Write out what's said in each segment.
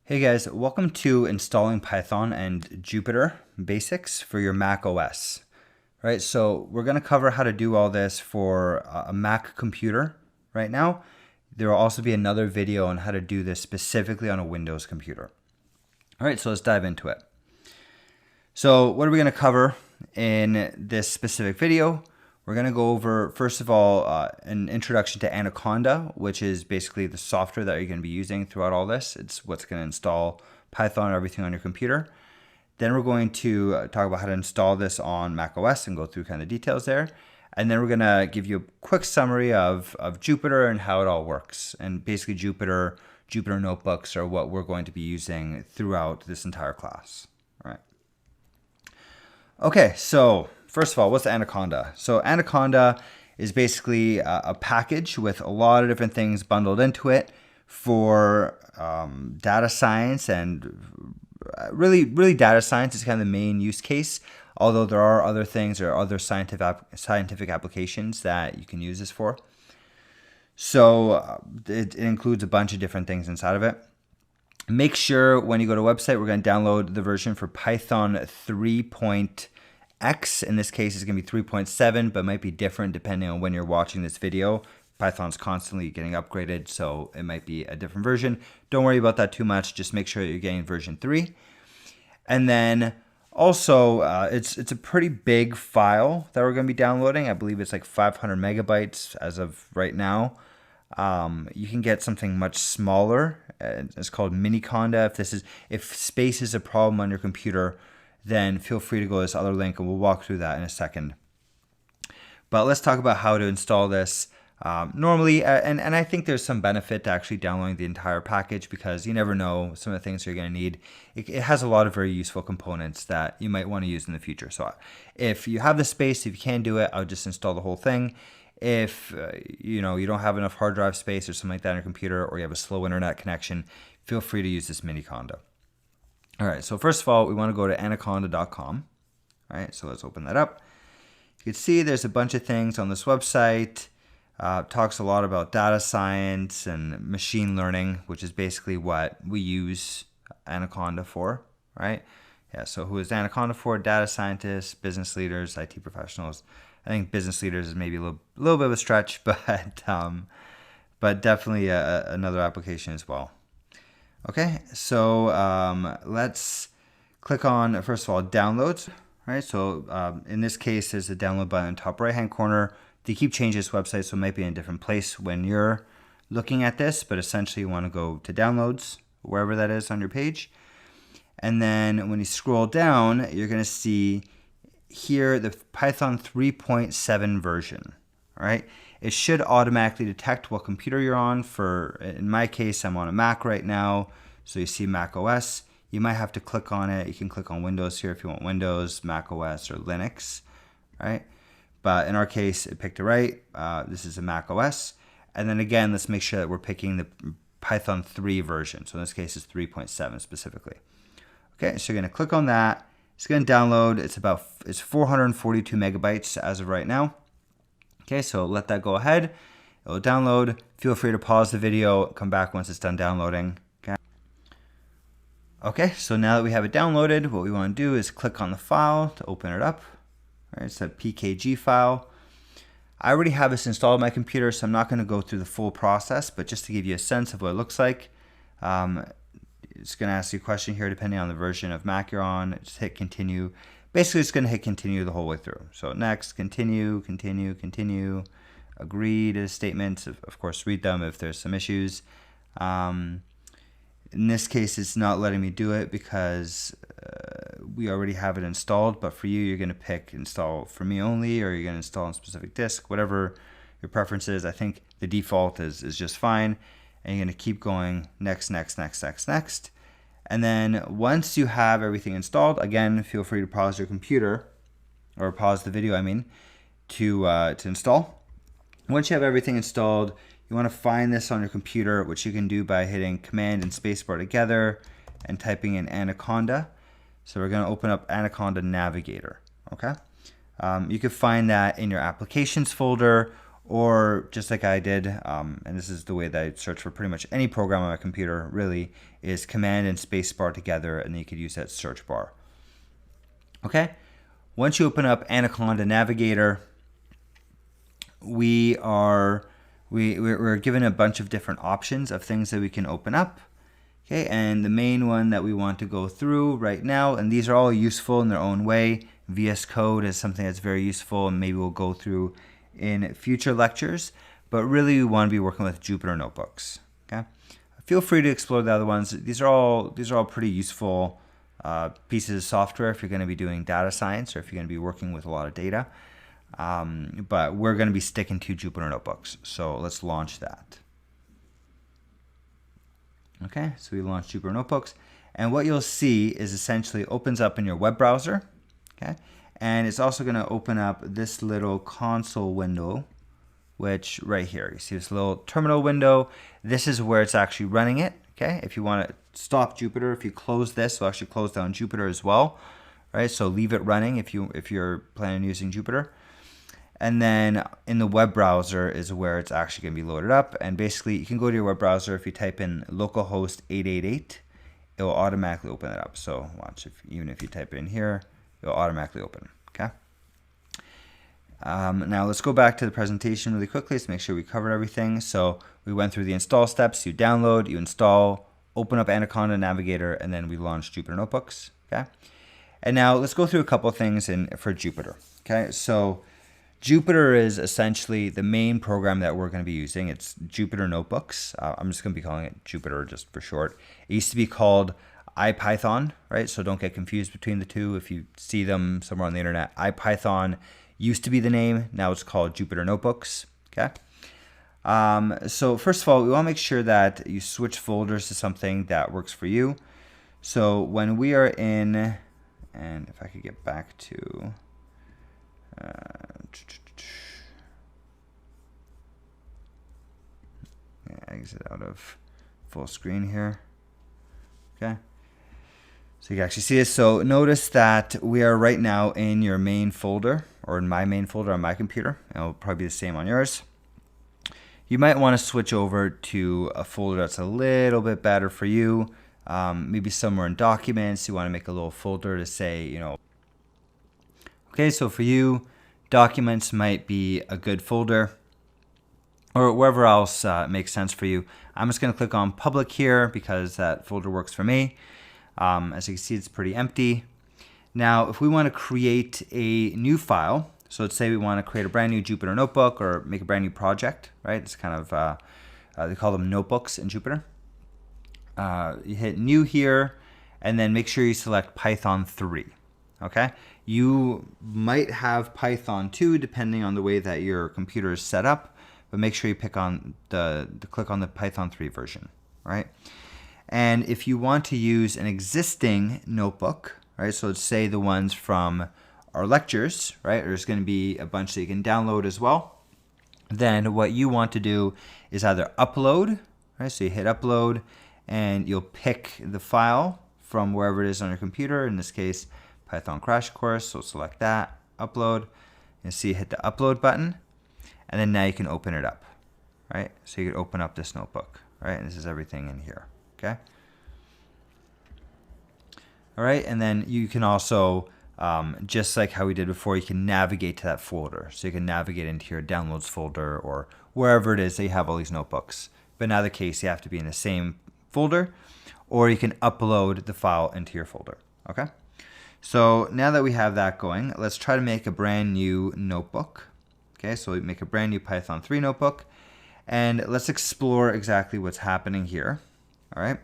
Hey guys, welcome to installing Python and Jupyter basics for your Mac OS. Right, so we're going to cover how to do all this for a Mac computer right now. There will also be another video on how to do this specifically on a Windows computer. All right, so let's dive into it. So what are we going to cover in this specific video? We're going to go over, first of all, an introduction to Anaconda, which is basically the software that you're going to be using throughout all this. It's what's going to install Python and everything on your computer. Then we're going to talk about how to install this on Mac OS and go through kind of details there. And then we're going to give you a quick summary of Jupyter and how it all works. And basically Jupyter notebooks are what we're going to be using throughout this entire class. All right. Okay, so first of all, what's Anaconda? So Anaconda is basically a package with a lot of different things bundled into it for data science, and really data science is kind of the main use case, although there are other things or other scientific applications that you can use this for. So it includes a bunch of different things inside of it. Make sure when you go to the website, we're going to download the version for Python 3.x. In this case, it's going to be 3.7, but it might be different depending on when you're watching this video. Python's constantly getting upgraded, so it might be a different version. Don't worry about that too much. Just make sure you're getting version 3. And then also, it's a pretty big file that we're going to be downloading. I believe it's like 500 megabytes as of right now. You can get something much smaller. It's called Miniconda. If space is a problem on your computer, then feel free to go to this other link and we'll walk through that in a second. But let's talk about how to install this. Normally, and I think there's some benefit to actually downloading the entire package because you never know some of the things you're going to need. It has a lot of very useful components that you might want to use in the future. So if you have the space, if you can do it, I would just install the whole thing. If you don't have enough hard drive space or something like that on your computer, or you have a slow internet connection, feel free to use this Miniconda. All right, so first of all, we want to go to anaconda.com. All right, so let's open that up. You can see there's a bunch of things on this website. Talks a lot about data science and machine learning, which is basically what we use Anaconda for, right? Yeah, so who is Anaconda for? Data scientists, business leaders, IT professionals. I think business leaders is maybe a little bit of a stretch, but definitely another application as well. Okay, so let's click on, first of all, downloads. Right, so in this case, there's a download button in the top right-hand corner. They keep changing this website, so it might be in a different place when you're looking at this, but essentially you want to go to downloads, wherever that is on your page. And then when you scroll down, you're going to see here the Python 3.7 version. All right, it should automatically detect what computer you're on. In my case, I'm on a Mac right now, so you see Mac OS. You might have to click on it. You can click on Windows here if you want Windows, Mac OS, or Linux, right? But in our case, it picked it right. This is a Mac OS. And then again, let's make sure that we're picking the Python 3 version. So in this case, it's 3.7 specifically. Okay, so you're going to click on that. It's going to download. It's 442 megabytes as of right now. Okay, so let that go ahead. It will download. Feel free to pause the video, come back once it's done downloading. Okay, so now that we have it downloaded, what we want to do is click on the file to open it up. All right, it's a PKG file. I already have this installed on my computer, so I'm not going to go through the full process, but just to give you a sense of what it looks like, it's going to ask you a question here depending on the version of Mac you're on. Just hit continue. Basically, it's going to hit continue the whole way through. So next, continue, continue, continue, agree to statements. Of course, read them if there's some issues. In this case, it's not letting me do it because we already have it installed. But for you, you're going to pick install for me only, or you're going to install on specific disk, whatever your preference is. I think the default is just fine. And you're going to keep going next, next, next, next, next. And then once you have everything installed, again, feel free to pause your computer, or pause the video, to install. Once you have everything installed, you want to find this on your computer, which you can do by hitting Command and Spacebar together and typing in Anaconda. So we're going to open up Anaconda Navigator. Okay, you can find that in your Applications folder, or just like I did, and this is the way that I search for pretty much any program on my computer, really, is Command and Spacebar together, and then you could use that search bar. Okay, once you open up Anaconda Navigator, we're given a bunch of different options of things that we can open up. Okay, and the main one that we want to go through right now, and these are all useful in their own way. VS Code is something that's very useful, and maybe we'll go through in future lectures, but really we want to be working with Jupyter notebooks. Okay, feel free to explore the other ones. These are all pretty useful pieces of software if you're going to be doing data science or if you're going to be working with a lot of data. But we're going to be sticking to Jupyter notebooks. So let's launch that. Okay, so we launched Jupyter notebooks, and what you'll see is essentially opens up in your web browser. Okay, and it's also going to open up this little console window, which right here, you see this little terminal window. This is where it's actually running it. Okay, if you want to stop Jupyter, if you close this, it'll actually close down Jupyter as well. Right, so leave it running if you're planning on using Jupyter. And then in the web browser is where it's actually going to be loaded up. And basically, you can go to your web browser. If you type in localhost 888, it will automatically open it up. So watch, even if you type it in here, it will automatically open. Okay. Now let's go back to the presentation really quickly to make sure we covered everything. So we went through the install steps. You download, you install, open up Anaconda Navigator, and then we launched Jupyter Notebooks. Okay. And now let's go through a couple of things for Jupyter. Okay. So Jupyter is essentially the main program that we're going to be using. It's Jupyter Notebooks. I'm just going to be calling it Jupyter just for short. It used to be called IPython, right? So don't get confused between the two. If you see them somewhere on the internet, IPython used to be the name. Now it's called Jupyter Notebooks. Okay. So first of all, we want to make sure that you switch folders to something that works for you. So when we are in, and if I could get back to, exit out of full screen here. Okay, so you can actually see this. So notice that we are right now in your main folder, or in my main folder on my computer, and it'll probably be the same on yours. You might want to switch over to a folder that's a little bit better for you. Maybe somewhere in documents, you want to make a little folder to say, okay, so for you, documents might be a good folder, or wherever else makes sense for you. I'm just going to click on public here because that folder works for me. As you can see, it's pretty empty. Now, if we want to create a new file, so let's say we want to create a brand new Jupyter notebook or make a brand new project, right? It's kind of, they call them notebooks in Jupyter. You hit new here, and then make sure you select Python 3. Okay, you might have Python 2 depending on the way that your computer is set up, but make sure you pick on click on the Python 3 version, right? And if you want to use an existing notebook, right? So let's say the ones from our lectures, right? There's going to be a bunch that you can download as well. Then what you want to do is either upload, right? So you hit upload, and you'll pick the file from wherever it is on your computer. In this case, Python Crash Course. So select that, upload, and see, hit the upload button, and then now you can open it up, right? So you can open up this notebook, right? And this is everything in here, okay? All right, and then you can also, just like how we did before, you can navigate to that folder. So you can navigate into your downloads folder or wherever it is that you have all these notebooks. But in either case, you have to be in the same folder, or you can upload the file into your folder, okay? So now that we have that going, let's try to make a brand new notebook. Okay, so we make a brand new Python 3 notebook, and let's explore exactly what's happening here. All right,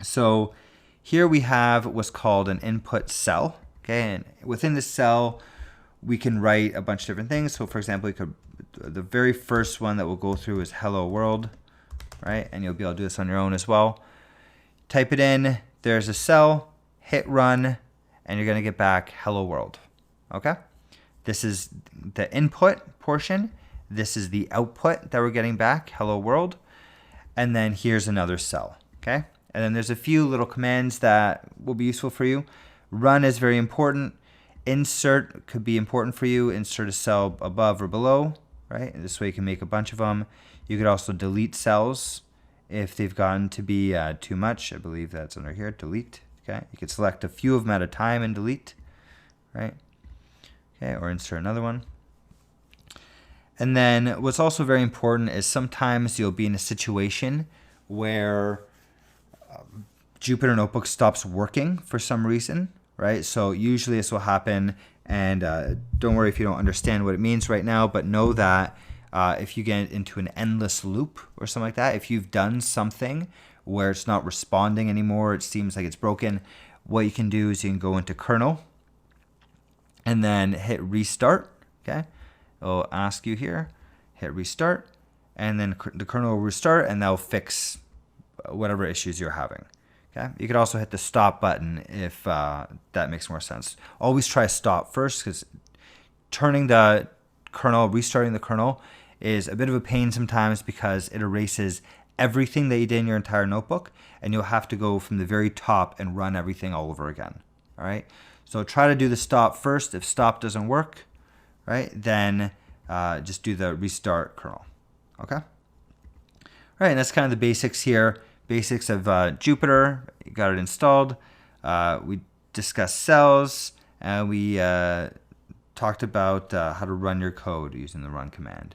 so here we have what's called an input cell. Okay, and within the cell, we can write a bunch of different things. So for example, the very first one that we'll go through is hello world, right? And you'll be able to do this on your own as well. Type it in, there's a cell, hit run, and you're going to get back hello world. Okay, this is the input portion. This is the output that we're getting back, hello world. And then here's another cell. Okay, and then there's a few little commands that will be useful for you. Run is very important. Insert could be important for you. Insert a cell above or below. right? And this way you can make a bunch of them. You could also delete cells if they've gotten to be too much. I believe that's under here, delete. Okay, you could select a few of them at a time and delete, right? Okay, or insert another one. And then what's also very important is sometimes you'll be in a situation where Jupyter Notebook stops working for some reason, right? So usually this will happen, and don't worry if you don't understand what it means right now, but know that if you get into an endless loop or something like that, if you've done something where it's not responding anymore, it seems like it's broken, what you can do is you can go into kernel and then hit restart, okay? It'll ask you here, hit restart, and then the kernel will restart and that'll fix whatever issues you're having. Okay? You could also hit the stop button if that makes more sense. Always try stop first, because turning the kernel, restarting the kernel is a bit of a pain sometimes because it erases everything that you did in your entire notebook, and you'll have to go from the very top and run everything all over again. All right. So try to do the stop first. If stop doesn't work, right, then just do the restart kernel. Okay. All right, and that's kind of the basics here. Basics of Jupyter. You got it installed. We discussed cells, and we talked about how to run your code using the run command.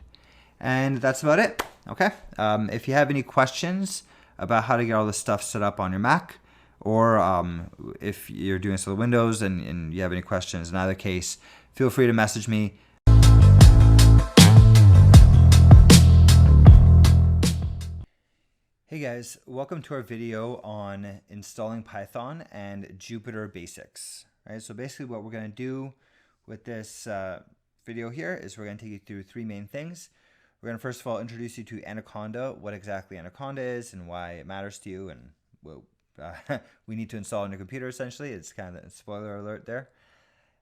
And that's about it. Okay. If you have any questions about how to get all this stuff set up on your Mac, or if you're doing this with Windows and you have any questions in either case, feel free to message me. Hey guys, welcome to our video on installing Python and Jupyter basics. All right, so basically what we're going to do with this video here is we're going to take you through three main things. We're going to first of all introduce you to Anaconda, what exactly Anaconda is and why it matters to you, and what we need to install on your computer essentially. It's kind of a spoiler alert there.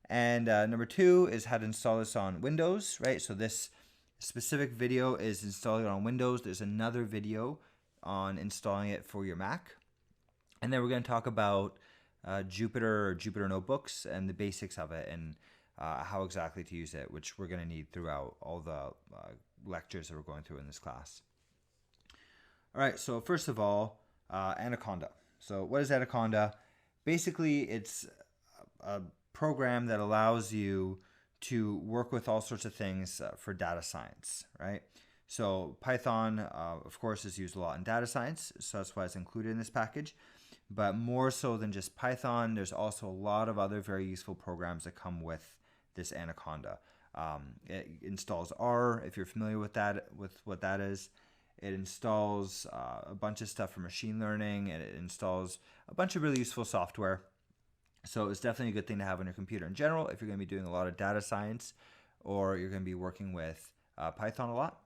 And number two is how to install this on Windows, right? So this specific video is installing it on Windows. There's another video on installing it for your Mac. And then we're going to talk about Jupyter or Jupyter Notebooks and the basics of it, and how exactly to use it, which we're going to need throughout all the lectures that we're going through in this class. All right, so first of all, Anaconda. So what is Anaconda? Basically, it's a program that allows you to work with all sorts of things for data science, right? So Python, of course, is used a lot in data science, so that's why it's included in this package. But more so than just Python, there's also a lot of other very useful programs that come with this Anaconda. It installs R, if you're familiar with that, with what that is. It installs a bunch of stuff for machine learning, and it installs a bunch of really useful software. So it's definitely a good thing to have on your computer in general if you're going to be doing a lot of data science, or you're going to be working with Python a lot.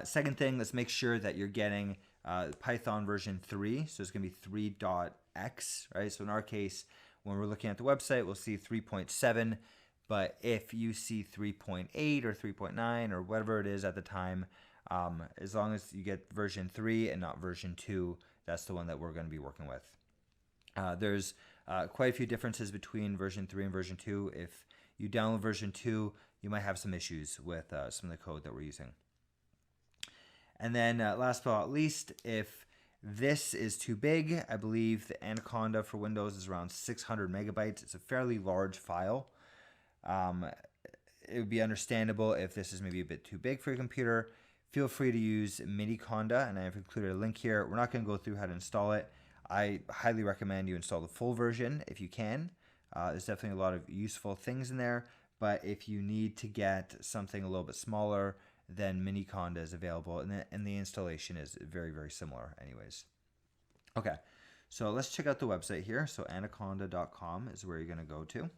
Second thing, let's make sure that you're getting Python version 3. So it's going to be 3.x, right? So in our case, when we're looking at the website, we'll see 3.7. But if you see 3.8 or 3.9 or whatever it is at the time, as long as you get version 3 and not version 2, that's the one that we're going to be working with. There's quite a few differences between version 3 and version 2. If you download version 2, you might have some issues with some of the code that we're using. And then last but not least, if this is too big, I believe the Anaconda for Windows is around 600 megabytes. It's a fairly large file. It would be understandable if this is maybe a bit too big for your computer. Feel free to use Miniconda, and I've included a link here. We're not going to go through how to install it. I highly recommend you install the full version if you can. There's definitely a lot of useful things in there, but if you need to get something a little bit smaller, then Miniconda is available, and the installation is very, very similar anyways. Okay, so let's check out the website here. So anaconda.com is where you're going to go to.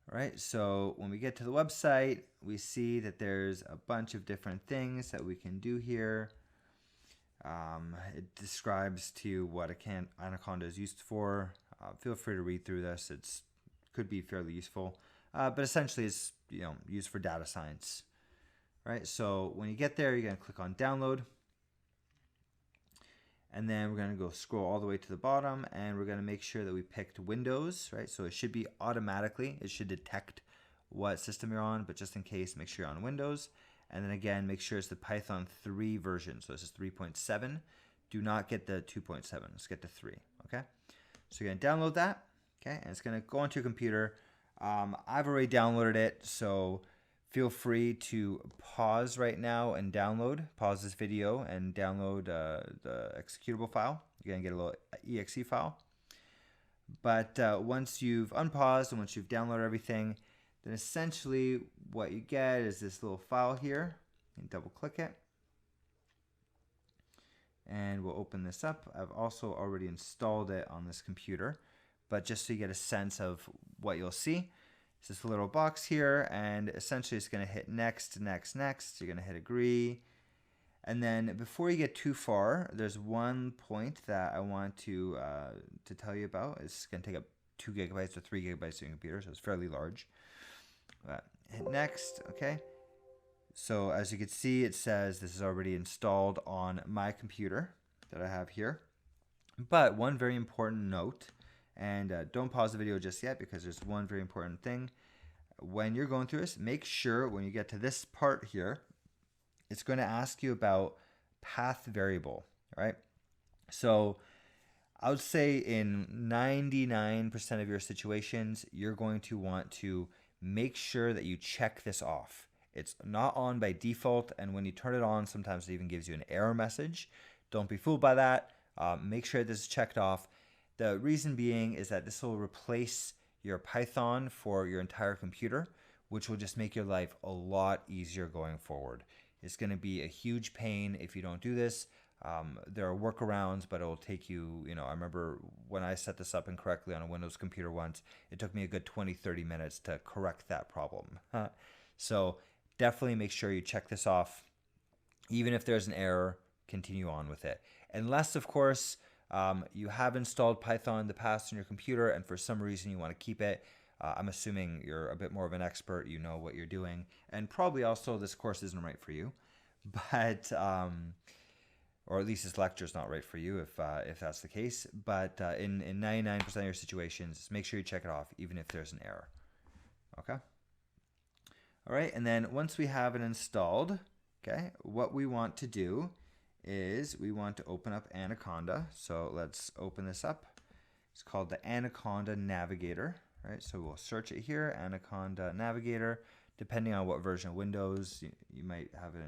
All right, so when we get to the website, we see that there's a bunch of different things that we can do here. It describes to you what Anaconda is used for. Feel free to read through this. It could be fairly useful, but essentially it's used for data science. Right. So when you get there, you're going to click on download, and then we're going to go scroll all the way to the bottom, and we're going to make sure that we picked Windows. Right. So it should be automatically. It should detect what system you're on, but just in case, make sure you're on Windows. And then again, make sure it's the Python 3 version. So this is 3.7. Do not get the 2.7. Let's get the 3. Okay. So you're going to download that. Okay. And it's going to go onto your computer. I've already downloaded it. So feel free to pause right now and pause this video and download the executable file. You're going to get a little exe file. But once you've unpaused and once you've downloaded everything, then essentially what you get is this little file here. You can double click it. And we'll open this up. I've also already installed it on this computer, but just so you get a sense of what you'll see, it's this little box here, and essentially it's going to hit next, next, next. You're going to hit agree. And then before you get too far, there's one point that I want to tell you about. It's going to take up 2 gigabytes or 3 gigabytes of your computer, so it's fairly large. Hit next, okay. So as you can see, it says this is already installed on my computer that I have here. But one very important note, and don't pause the video just yet because there's one very important thing. When you're going through this, make sure when you get to this part here, it's going to ask you about path variable, right? So I would say in 99% of your situations, you're going to want to make sure that you check this off. It's not on by default, and when you turn it on, sometimes it even gives you an error message. Don't be fooled by that. Make sure this is checked off. The reason being is that this will replace your Python for your entire computer, which will just make your life a lot easier going forward. It's going to be a huge pain if you don't do this. There are workarounds, but it will take you, I remember when I set this up incorrectly on a Windows computer once, it took me a good 20-30 minutes to correct that problem. So definitely make sure you check this off. Even if there's an error, continue on with it. Unless, of course, you have installed Python in the past on your computer and for some reason you want to keep it. I'm assuming you're a bit more of an expert, you know what you're doing, and probably also this course isn't right for you, but or at least this lecture is not right for you if that's the case. But in 99% of your situations, make sure you check it off even if there's an error. Okay. All right, and then once we have it installed, okay, what we want to do is we want to open up Anaconda. So let's open this up. It's called the Anaconda Navigator, right? So we'll search it here, Anaconda Navigator. Depending on what version of Windows, you might have it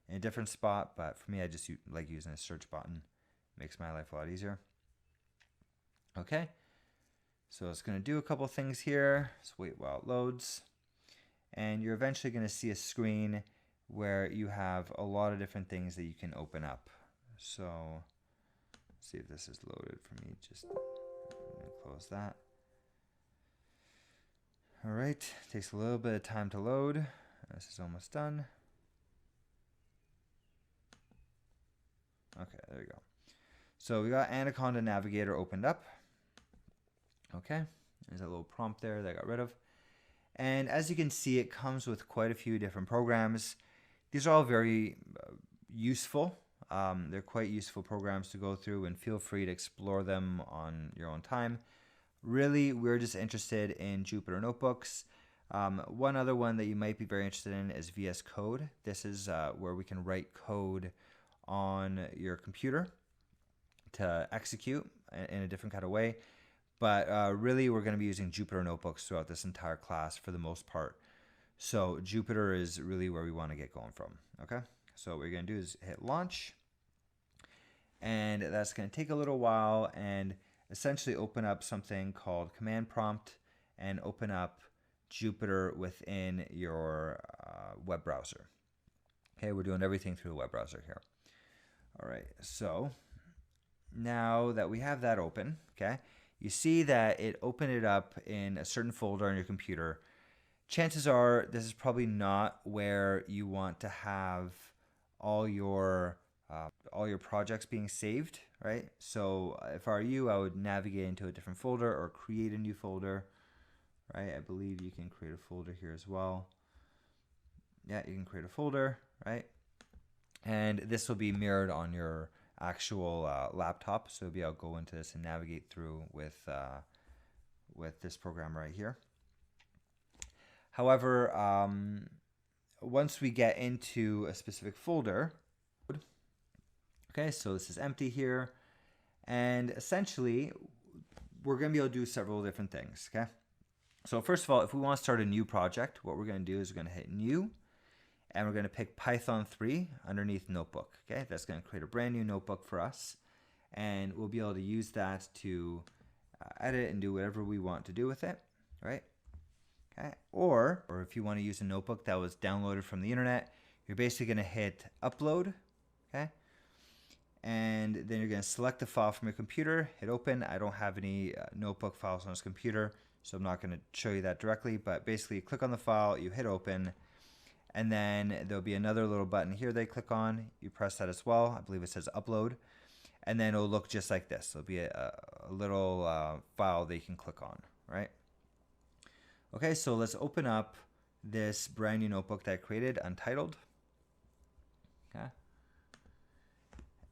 in a different spot, but for me, I just like using a search button. It makes my life a lot easier. Okay, so it's going to do a couple things here. Let's wait while it loads. And you're eventually going to see a screen where you have a lot of different things that you can open up. So let's see if this is loaded for me. Just close that. All right, takes a little bit of time to load. This is almost done. Okay, there we go. So we got Anaconda Navigator opened up. Okay, there's a little prompt there that I got rid of. And as you can see, it comes with quite a few different programs. These are all very useful. They're quite useful programs to go through, and feel free to explore them on your own time. Really, we're just interested in Jupyter Notebooks. One other one that you might be very interested in is VS Code. This is where we can write code on your computer to execute in a different kind of way. But really, we're going to be using Jupyter Notebooks throughout this entire class for the most part. So Jupyter is really where we want to get going from. Okay, so what we're going to do is hit launch. And that's going to take a little while and essentially open up something called command prompt and open up Jupyter within your web browser. Okay, we're doing everything through the web browser here. All right, so now that we have that open, okay, you see that it opened it up in a certain folder on your computer. Chances are this is probably not where you want to have all your projects being saved, right? So if I were you, I would navigate into a different folder or create a new folder, right? I believe you can create a folder here as well. Yeah, you can create a folder, right? And this will be mirrored on your actual laptop. So maybe I'll go into this and navigate through with this program right here. However, once we get into a specific folder, okay, so this is empty here, and essentially we're going to be able to do several different things, okay? So first of all, if we want to start a new project, what we're going to do is we're going to hit new, and we're going to pick Python 3 underneath notebook, okay? That's going to create a brand new notebook for us, and we'll be able to use that to edit and do whatever we want to do with it, right? Okay. Or if you want to use a notebook that was downloaded from the internet, you're basically going to hit upload, okay? And then you're going to select the file from your computer, hit open. I don't have any notebook files on this computer, so I'm not going to show you that directly, but basically click on the file, you hit open, and then there'll be another little button here they click on. You press that as well. I believe it says upload, and then it'll look just like this. There'll be a little file that you can click on, right? Okay, so let's open up this brand new notebook that I created, untitled. Okay.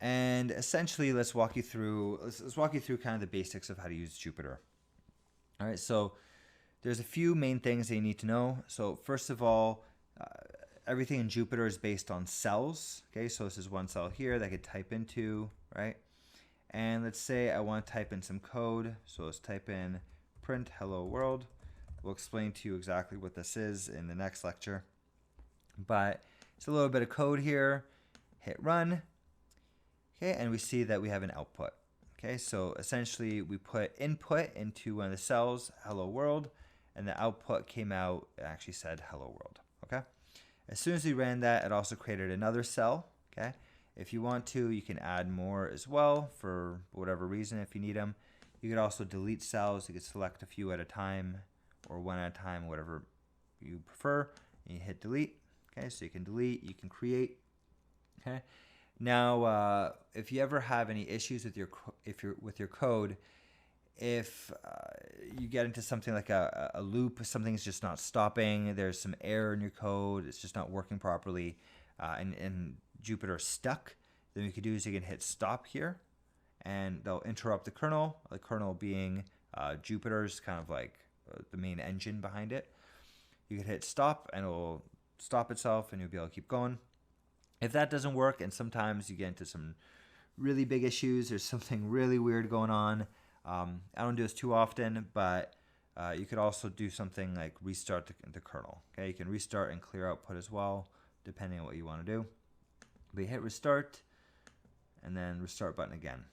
And essentially, let's walk you through kind of the basics of how to use Jupyter. All right, so there's a few main things that you need to know. So first of all, everything in Jupyter is based on cells. Okay, so this is one cell here that I could type into, right? And let's say I want to type in some code. So let's type in print hello world. We'll explain to you exactly what this is in the next lecture. But it's a little bit of code here. Hit run. Okay, and we see that we have an output. Okay, so essentially we put input into one of the cells, hello world, and the output came out, it actually said hello world. Okay, as soon as we ran that, it also created another cell. Okay, if you want to, you can add more as well for whatever reason if you need them. You could also delete cells. You could select a few at a time or one at a time, whatever you prefer. And you hit delete. Okay, so you can delete, you can create. Okay. Now, if you ever have any issues with your code, if you get into something like a loop, something's just not stopping, there's some error in your code, it's just not working properly, and Jupyter's stuck, then what you can do is you can hit stop here, and they'll interrupt the kernel being Jupyter's kind of like the main engine behind it. You can hit stop and it'll stop itself and you'll be able to keep going. If that doesn't work, and sometimes you get into some really big issues, there's something really weird going on. I don't do this too often, but you could also do something like restart the kernel. Okay, you can restart and clear output as well, depending on what you want to do. But you hit restart, and then restart button again.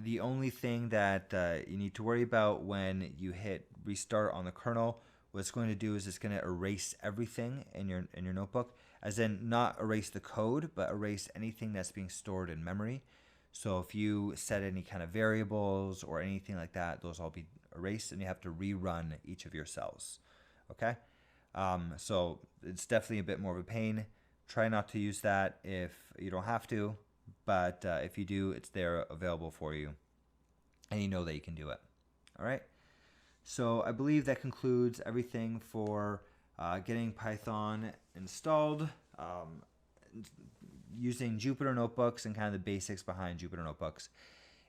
The only thing that you need to worry about when you hit restart on the kernel, what it's going to do is it's going to erase everything in your notebook, as in not erase the code, but erase anything that's being stored in memory. So if you set any kind of variables or anything like that, those all be erased, and you have to rerun each of your cells. Okay, so it's definitely a bit more of a pain. Try not to use that if you don't have to, but if you do, it's there available for you, and you know that you can do it. All right. So I believe that concludes everything for getting Python installed, using Jupyter Notebooks and kind of the basics behind Jupyter Notebooks.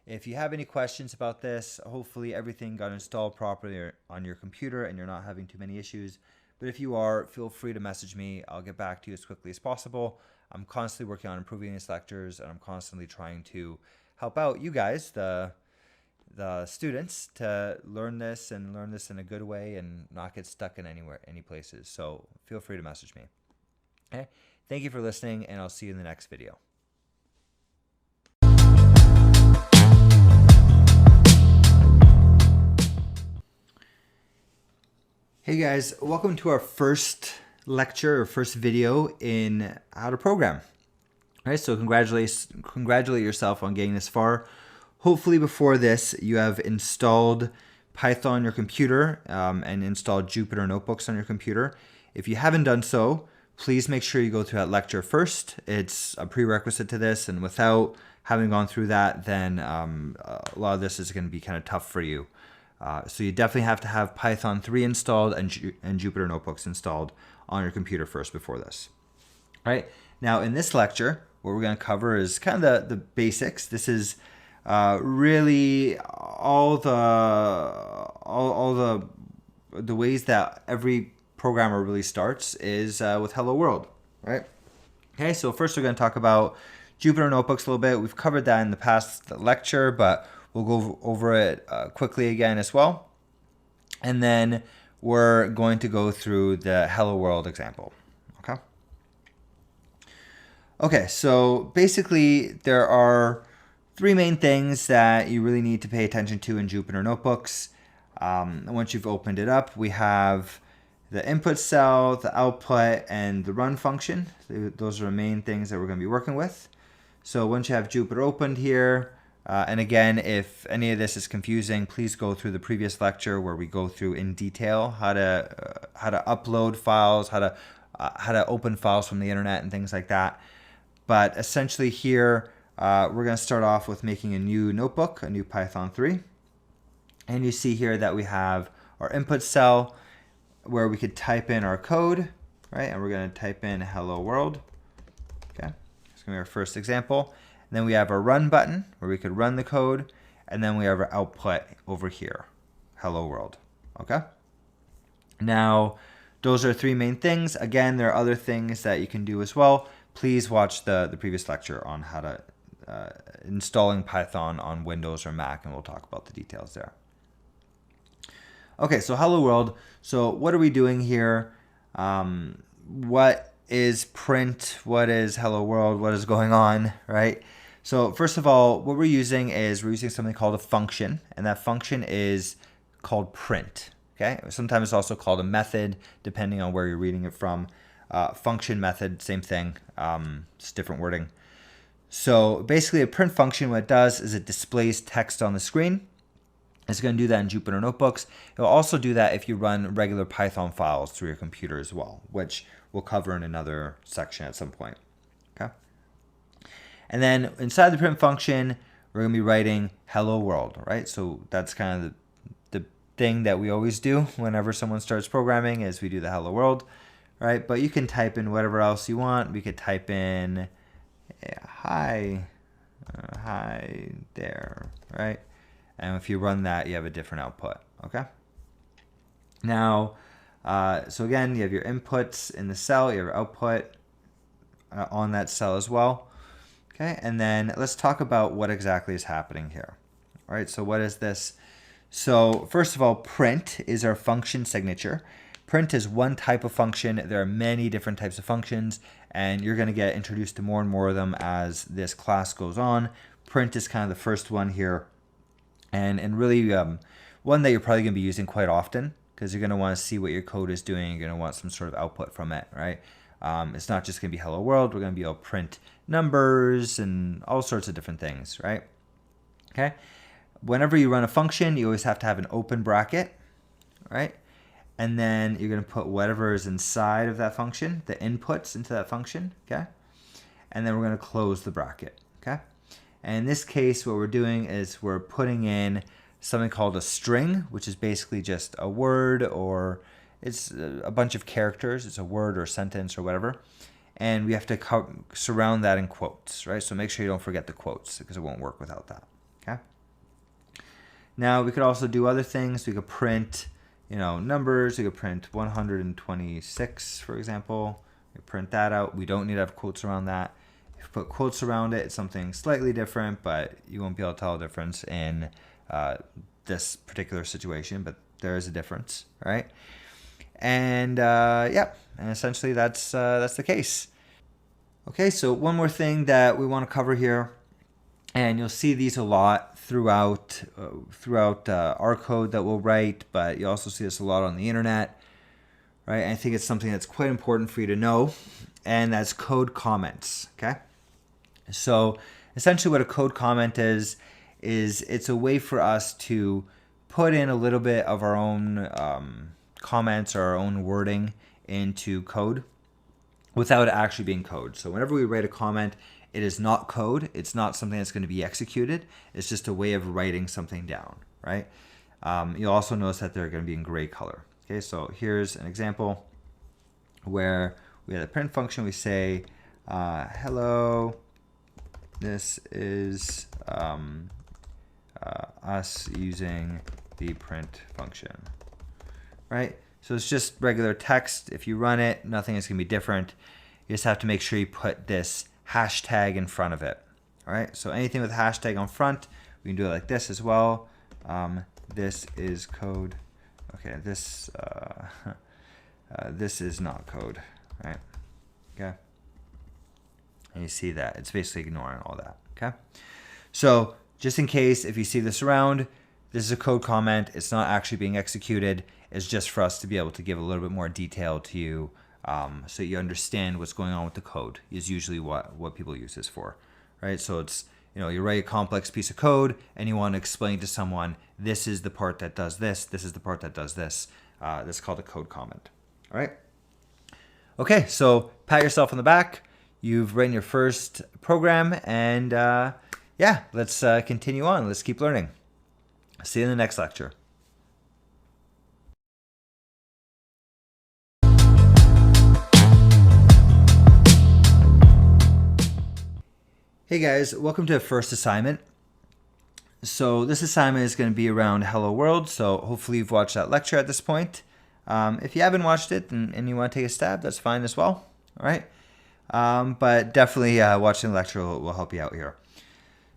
If you have any questions about this, hopefully everything got installed properly on your computer and you're not having too many issues. But if you are, feel free to message me. I'll get back to you as quickly as possible. I'm constantly working on improving these lectures, and I'm constantly trying to help out you guys, the students, to learn this and learn this in a good way and not get stuck in any places. So feel free to message me. Okay. Thank you for listening, and I'll see you in the next video. Hey guys, welcome to our first lecture or first video in how to program. All right, so congratulate yourself on getting this far. Hopefully before this, you have installed Python on your computer and installed Jupyter Notebooks on your computer. If you haven't done so, please make sure you go through that lecture first. It's a prerequisite to this, and without having gone through that, then a lot of this is going to be kind of tough for you. So you definitely have to have Python 3 installed and Jupyter Notebooks installed on your computer first before this. All right. Now in this lecture, what we're going to cover is kind of the basics. This is really all the the ways that every programmer really starts is with Hello World, right? Okay, so first we're going to talk about Jupyter Notebooks a little bit. We've covered that in the past lecture, but we'll go over it quickly again as well. And then we're going to go through the Hello World example, okay? Okay, so basically there are three main things that you really need to pay attention to in Jupyter Notebooks. Once you've opened it up, we have the input cell, the output, and the run function. Those are the main things that we're going to be working with. So once you have Jupyter opened here, and again, if any of this is confusing, please go through the previous lecture where we go through in detail how to upload files, how to open files from the internet and things like that. But essentially here, we're going to start off with making a new notebook, a new Python 3. And you see here that we have our input cell where we could type in our code, right? And we're going to type in hello world. Okay, it's going to be our first example. And then we have our run button where we could run the code. And then we have our output over here, hello world. Okay. Now, those are three main things. Again, there are other things that you can do as well. Please watch the previous lecture on how to installing Python on Windows or Mac, and we'll talk about the details there. Okay, so hello world. So what are we doing here? What is print? What is hello world? What is going on, right? So first of all, what we're using something called a function, and that function is called print. Okay, sometimes it's also called a method, depending on where you're reading it from. Function, method, same thing, just different wording. So basically a print function, what it does is it displays text on the screen. It's going to do that in Jupyter Notebooks. It will also do that if you run regular Python files through your computer as well, which we'll cover in another section at some point. Okay. And then inside the print function, we're going to be writing hello world, right? So that's kind of the thing that we always do whenever someone starts programming is we do the hello world, right? But you can type in whatever else you want. We could type in hi there, right? And if you run that, you have a different output, okay? Now, so again, you have your inputs in the cell, you have your output on that cell as well, okay? And then let's talk about what exactly is happening here. All right, so what is this? So first of all, print is our function signature. Print is one type of function. There are many different types of functions, and you're going to get introduced to more and more of them as this class goes on. Print is kind of the first one here, and really one that you're probably going to be using quite often because you're going to want to see what your code is doing. You're going to want some sort of output from it, right? It's not just going to be hello world. We're going to be able to print numbers and all sorts of different things, right? Okay. Whenever you run a function, you always have to have an open bracket, right? And then you're going to put whatever is inside of that function, the inputs into that function, okay? And then we're going to close the bracket, okay? And in this case, what we're doing is we're putting in something called a string, which is basically just a word, or it's a bunch of characters. It's a word or sentence or whatever. And we have to surround that in quotes, right? So make sure you don't forget the quotes because it won't work without that, okay? Now, we could also do other things. We could print, numbers. We could print 126, for example. We print that out. We don't need to have quotes around that. If you put quotes around it, it's something slightly different, but you won't be able to tell a difference in this particular situation, but there is a difference, right? And yeah, and essentially that's the case. Okay, so one more thing that we want to cover here, and you'll see these a lot throughout our code that we'll write, but you also see this a lot on the internet, right? And I think it's something that's quite important for you to know, and that's code comments, okay? So essentially what a code comment is it's a way for us to put in a little bit of our own comments or our own wording into code without it actually being code. So whenever we write a comment, it is not code. It's not something that's going to be executed. It's just a way of writing something down, right? You'll also notice that they're going to be in gray color. Okay, so here's an example where we have a print function. We say, hello, this is us using the print function, right? So it's just regular text. If you run it, nothing is going to be different. You just have to make sure you put this hashtag in front of it. All right, so anything with hashtag on front, we can do it like this as well. This is code. Okay, this is not code, right? Okay. And you see that it's basically ignoring all that. Okay. So just in case, if you see this around, this is a code comment. It's not actually being executed. It's just for us to be able to give a little bit more detail to you, so you understand what's going on with the code. Is usually what people use this for, right? So it's, you write a complex piece of code and you want to explain to someone, this is the part that does this. This is the part that does this. That's called a code comment. All right. Okay. So pat yourself on the back. You've written your first program, and yeah, let's continue on. Let's keep learning. See you in the next lecture. Hey guys, welcome to the first assignment. So this assignment is going to be around Hello World, so hopefully you've watched that lecture at this point. If you haven't watched it and you want to take a stab, that's fine as well. All right. But definitely watching the lecture will help you out here.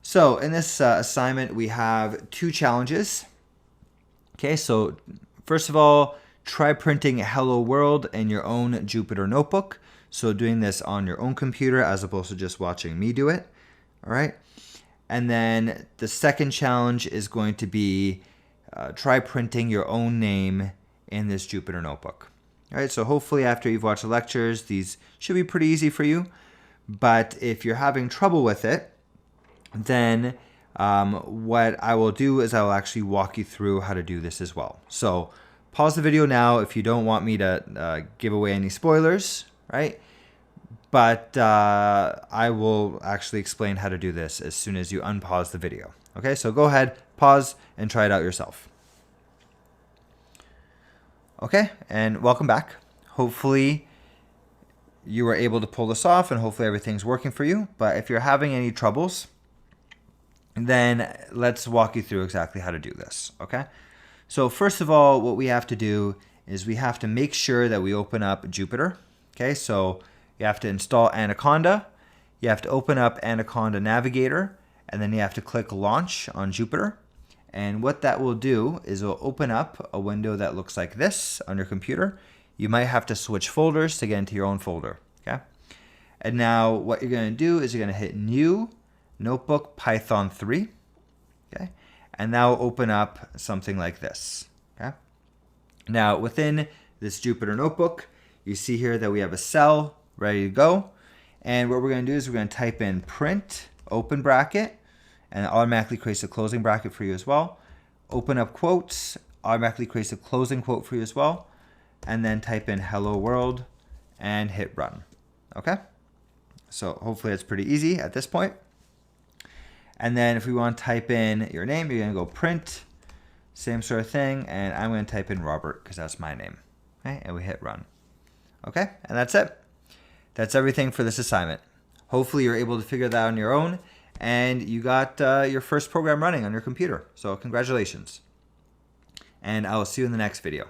So in this assignment, we have 2 challenges. Okay, so first of all, try printing Hello World in your own Jupyter notebook. So doing this on your own computer as opposed to just watching me do it. All right. And then the second challenge is going to be try printing your own name in this Jupyter notebook. All right, so hopefully after you've watched the lectures, these should be pretty easy for you. But if you're having trouble with it, then what I will do is I will actually walk you through how to do this as well. So pause the video now if you don't want me to give away any spoilers, right? But I will actually explain how to do this as soon as you unpause the video. Okay, so go ahead, pause, and try it out yourself. Okay, and welcome back. Hopefully you were able to pull this off and hopefully everything's working for you. But if you're having any troubles, then let's walk you through exactly how to do this, okay? So first of all, what we have to do is we have to make sure that we open up Jupyter, okay? So you have to install Anaconda, you have to open up Anaconda Navigator, and then you have to click Launch on Jupyter. And what that will do is it will open up a window that looks like this on your computer. You might have to switch folders to get into your own folder, okay? And now what you're going to do is you're going to hit New, Notebook, Python 3, okay? And that will open up something like this, okay? Now within this Jupyter notebook, you see here that we have a cell ready to go. And what we're going to do is we're going to type in print, open bracket, and it automatically creates a closing bracket for you as well. Open up quotes, automatically creates a closing quote for you as well. And then type in hello world and hit run. Okay? So hopefully it's pretty easy at this point. And then if we want to type in your name, you're going to go print, same sort of thing. And I'm going to type in Robert because that's my name. Okay? And we hit run. Okay? And that's it. That's everything for this assignment. Hopefully you're able to figure that out on your own. And you got your first program running on your computer. So congratulations. And I will see you in the next video.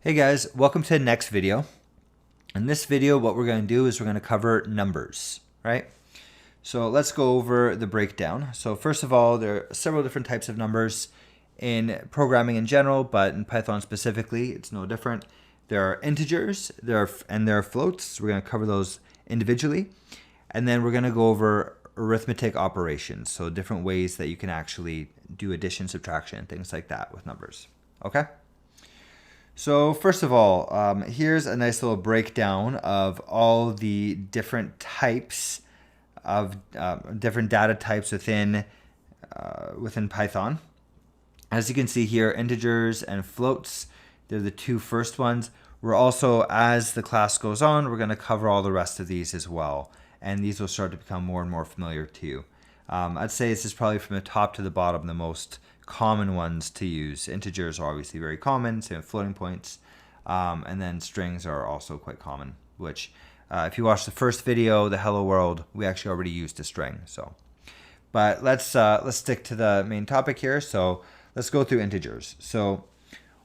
Hey guys, welcome to the next video. In this video, what we're going to do is we're going to cover numbers, right? So let's go over the breakdown. So first of all, there are several different types of numbers in programming in general, but in Python specifically, it's no different. There are integers, there are floats. We're going to cover those individually. And then we're going to go over arithmetic operations. So different ways that you can actually do addition, subtraction, things like that with numbers. Okay? So first of all, here's a nice little breakdown of all the different types of different data types within Python. As you can see here, integers and floats, they're the 2 first ones. We're also, as the class goes on, we're going to cover all the rest of these as well. And these will start to become more and more familiar to you. I'd say this is probably from the top to the bottom the most common ones to use. Integers are obviously very common, same with floating points. And then strings are also quite common, which If you watch the first video, the hello world, we actually already used a string. So, but let's stick to the main topic here. So let's go through integers. So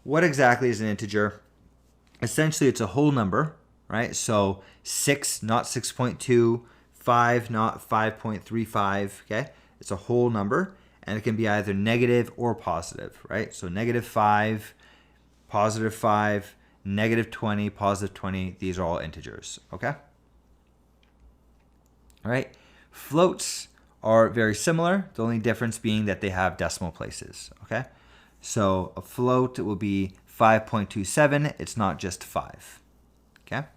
what exactly is an integer? Essentially, it's a whole number, right? So 6, not 6.2, 5, not 5.35, okay? It's a whole number, and it can be either negative or positive, right? So -5, +5, -20, +20, these are all integers, okay? All right, floats are very similar, the only difference being that they have decimal places, okay? So a float will be 5.27, it's not just 5, okay?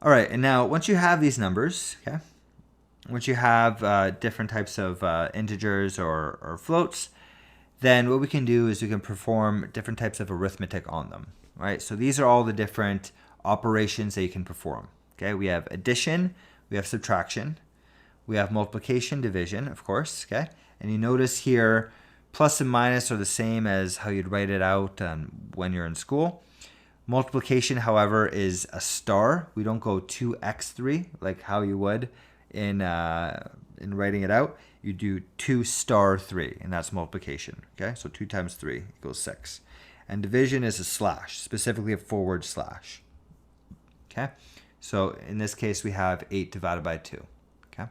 All right, and now once you have these numbers, okay, once you have different types of integers or floats, then what we can do is we can perform different types of arithmetic on them, right? So these are all the different operations that you can perform, okay? We have addition, we have subtraction, we have multiplication, division, of course, okay? And you notice here, plus and minus are the same as how you'd write it out when you're in school. Multiplication, however, is a star. We don't go 2x3 like how you would in writing it out. You do 2 star 3, and that's multiplication. Okay, so 2 times 3 equals 6. And division is a slash, specifically a forward slash. Okay, so in this case, we have 8 divided by 2. Okay.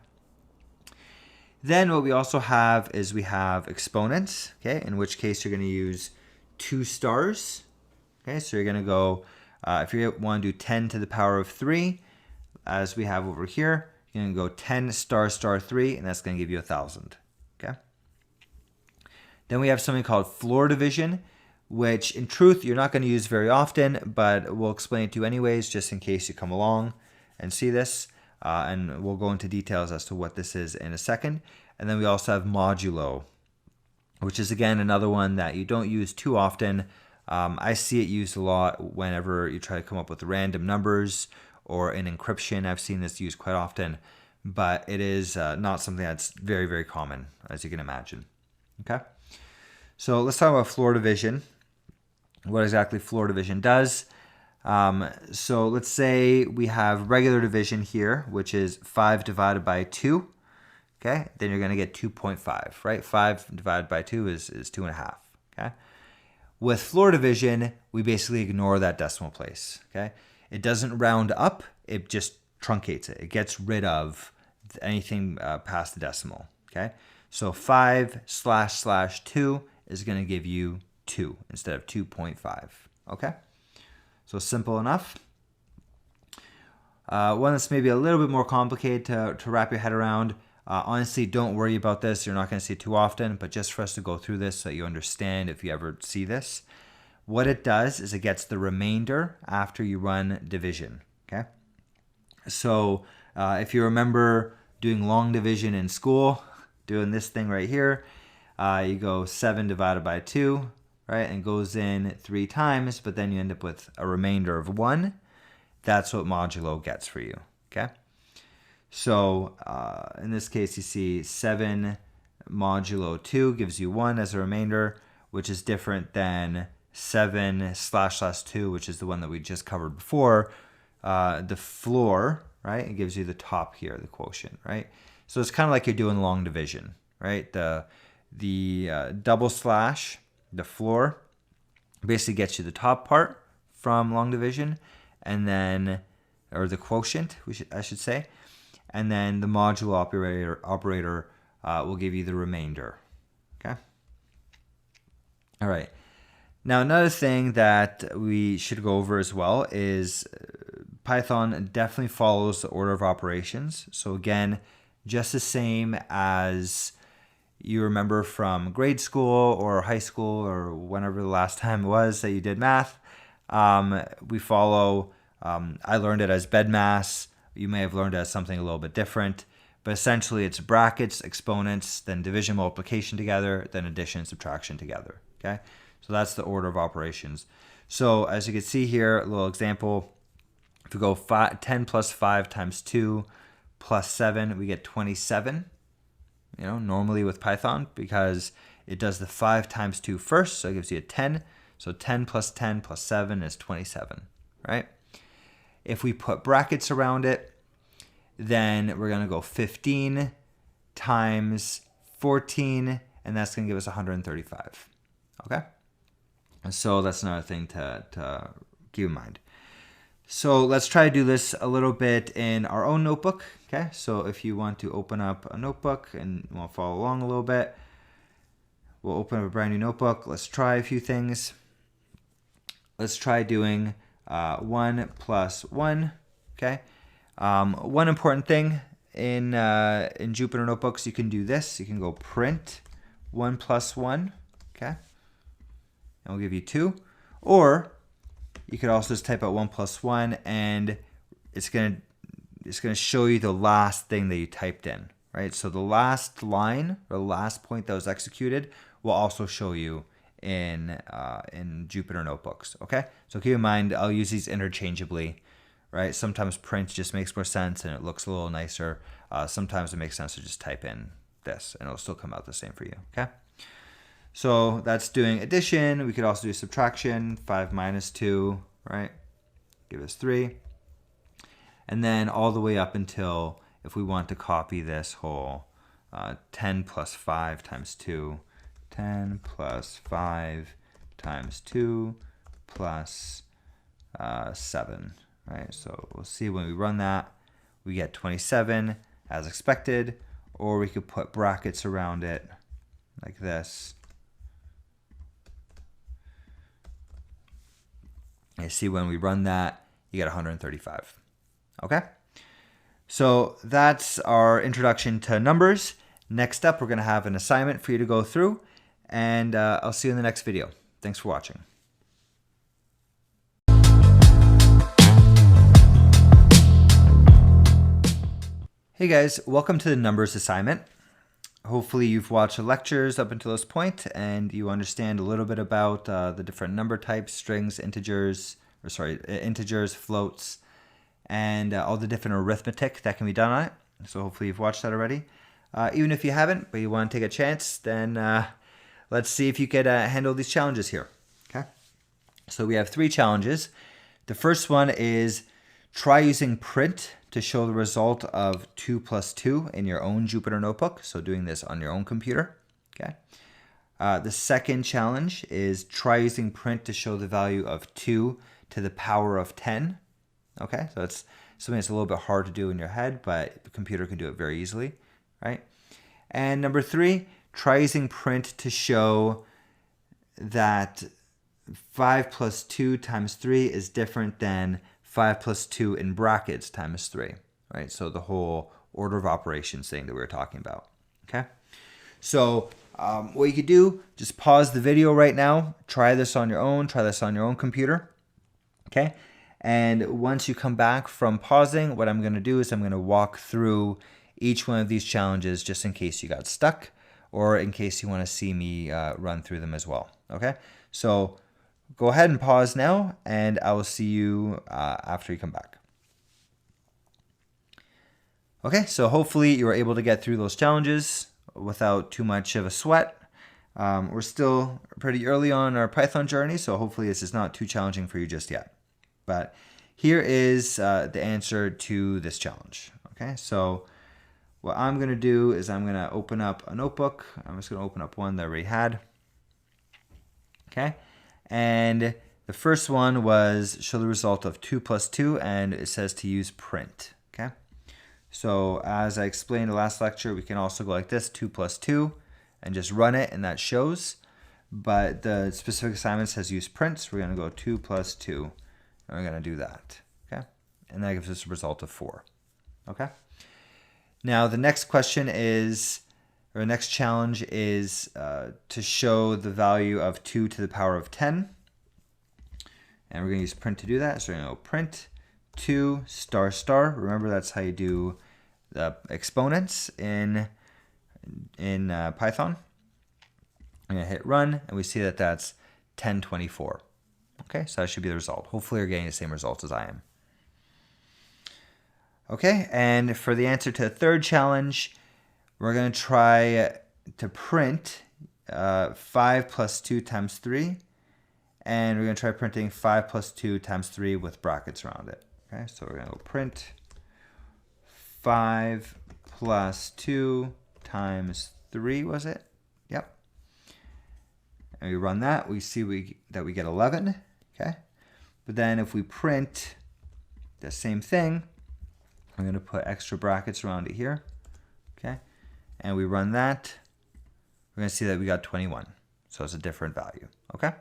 Then what we also have is we have exponents. Okay, in which case you're going to use 2 stars. Okay, so you're going to go, if you want to do 10 to the power of 3, as we have over here, you're going to go 10 star star 3, and that's going to give you 1,000. Okay. Then we have something called floor division, which in truth you're not going to use very often, but we'll explain it to you anyways, just in case you come along and see this. And we'll go into details as to what this is in a second. And then we also have modulo, which is again another one that you don't use too often. I see it used a lot whenever you try to come up with random numbers, or in encryption. I've seen this used quite often, but it is not something that's very, very common, as you can imagine. Okay, so let's talk about floor division, what exactly floor division does. So let's say we have regular division here, which is 5 divided by 2. Okay, then you're going to get 2.5, right? 5 divided by 2 is 2.5. Okay. With floor division, we basically ignore that decimal place, okay? It doesn't round up, it just truncates it. It gets rid of anything past the decimal, okay? So 5//2 is going to give you 2 instead of 2.5, okay? So simple enough. One that's maybe a little bit more complicated to wrap your head around. Honestly, don't worry about this. You're not going to see it too often, but just for us to go through this so you understand if you ever see this. What it does is it gets the remainder after you run division, okay? So if you remember doing long division in school, doing this thing right here, you go 7 divided by 2, right? And goes in 3 times, but then you end up with a remainder of 1. That's what modulo gets for you, okay? So in this case, you see 7 modulo 2 gives you 1 as a remainder, which is different than 7//2, which is the one that we just covered before. The floor, right? It gives you the top here, the quotient, right? So it's kind of like you're doing long division, right? The double slash, the floor, basically gets you the top part from long division, and then, or the quotient, I should say. And then the modulo operator will give you the remainder, okay? All right. Now, another thing that we should go over as well is Python definitely follows the order of operations. So again, just the same as you remember from grade school or high school or whenever the last time it was that you did math. We follow, I learned it as BEDMAS. You may have learned it as something a little bit different, but essentially it's brackets, exponents, then division, multiplication together, then addition, subtraction together, okay? So that's the order of operations. So as you can see here, a little example, if we go 10 plus 5 times 2 plus 7, we get 27, normally with Python, because it does the 5 times 2 first, so it gives you a 10. So 10 plus 7 is 27, right? If we put brackets around it, then we're going to go 15 times 14, and that's going to give us 135. Okay? And so that's another thing to keep in mind. So let's try to do this a little bit in our own notebook. Okay, so if you want to open up a notebook and want to follow along a little bit, we'll open up a brand new notebook. Let's try a few things. Let's try doing 1 plus 1. Okay, one important thing in Jupyter Notebooks, you can do this. You can go print 1 plus 1. Okay, and we'll give you 2. Or you could also just type out 1 plus 1, and it's gonna show you the last thing that you typed in, right? So the last line or the last point that was executed will also show you in Jupyter Notebooks. Okay, so keep in mind I'll use these interchangeably, right? Sometimes print just makes more sense and it looks a little nicer. Sometimes it makes sense to just type in this and it'll still come out the same for you. Okay. So that's doing addition. We could also do subtraction. 5 minus 2, right? Give us 3. And then all the way up until, if we want to copy this whole 10 plus 5 times 2, 10 plus 5 times 2 plus 7, right? So we'll see when we run that, we get 27 as expected, or we could put brackets around it like this. And see when we run that, you get 135. Okay? So that's our introduction to numbers. Next up, we're going to have an assignment for you to go through, and I'll see you in the next video. Thanks for watching. Hey guys, welcome to the numbers assignment. Hopefully you've watched the lectures up until this point and you understand a little bit about the different number types, strings, integers, floats, and all the different arithmetic that can be done on it. So hopefully you've watched that already. Even if you haven't, but you want to take a chance, then let's see if you could handle these challenges here. Okay. So we have 3 challenges. The first one is try using print to show the result of 2 plus 2 in your own Jupyter Notebook. So doing this on your own computer. Okay. The second challenge is try using print to show the value of 2 to the power of 10. Okay, so it's something that's a little bit hard to do in your head, but the computer can do it very easily, right? And number 3, try using print to show that 5 plus 2 times 3 is different than 5 plus 2 in brackets times 3, right? So the whole order of operations thing that we were talking about, okay? So what you could do, just pause the video right now, try this on your own computer, okay? And once you come back from pausing, what I'm going to do is I'm going to walk through each one of these challenges just in case you got stuck or in case you want to see me run through them as well, okay? So go ahead and pause now, and I will see you after you come back. Okay, so hopefully you were able to get through those challenges without too much of a sweat. We're still pretty early on our Python journey, so hopefully this is not too challenging for you just yet. But here is the answer to this challenge. Okay, so what I'm going to do is I'm going to open up a notebook. I'm just going to open up one that I already had. Okay, and the first one was show the result of 2 plus 2, and it says to use print. Okay, so as I explained in the last lecture, we can also go like this, 2 plus 2, and just run it, and that shows. But the specific assignment says use print, so we're going to go 2 plus 2. And we're going to do that, okay? And that gives us a result of 4, okay? Now, the next question is, or the next challenge is to show the value of 2 to the power of 10. And we're going to use print to do that. So we're going to go print 2 star star. Remember, that's how you do the exponents in Python. I'm going to hit run, and we see that that's 1024. Okay, so that should be the result. Hopefully you're getting the same results as I am. Okay, and for the answer to the third challenge, we're going to try to print 5 plus 2 times 3. And we're going to try printing 5 plus 2 times 3 with brackets around it. Okay, so we're gonna go print 5 plus 2 times 3, was it? Yep. And we run that, we see that we get 11, okay? But then if we print the same thing, I'm gonna put extra brackets around it here, okay? And we run that, we're gonna see that we got 21. So it's a different value, okay?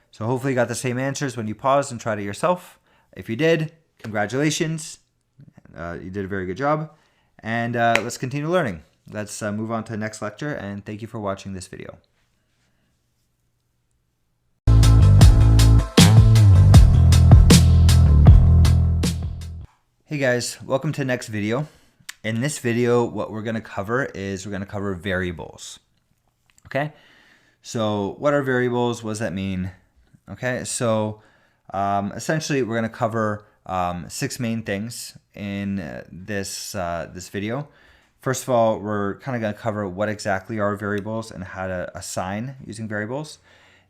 So hopefully you got the same answers when you paused and tried it yourself. If you did, congratulations. You did a very good job. And let's continue learning. Let's move on to the next lecture, and thank you for watching this video. Hey guys, welcome to the next video. In this video, what we're gonna cover is variables. Okay, so what are variables? What does that mean? Okay, so essentially we're gonna cover 6 main things in this video. First of all, we're kind of going to cover what exactly are variables and how to assign using variables.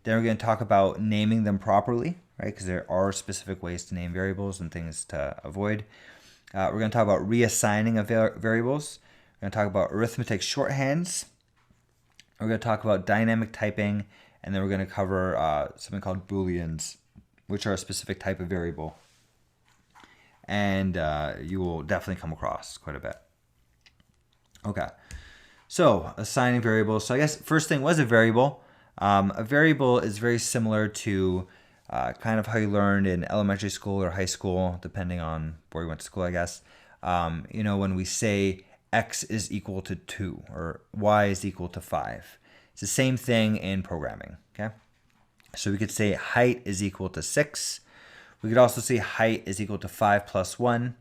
Then we're going to talk about naming them properly, right? Because there are specific ways to name variables and things to avoid. We're going to talk about reassigning of variables. We're going to talk about arithmetic shorthands. We're going to talk about dynamic typing, and then we're going to cover something called Booleans, which are a specific type of variable. And you will definitely come across quite a bit. Okay, so assigning variables. So I guess first thing, was a variable. A variable is very similar to kind of how you learned in elementary school or high school, depending on where you went to school, I guess. You know, when we say x is equal to 2 or y is equal to 5. It's the same thing in programming, okay? So we could say height is equal to 6. We could also say height is equal to 5 plus 1.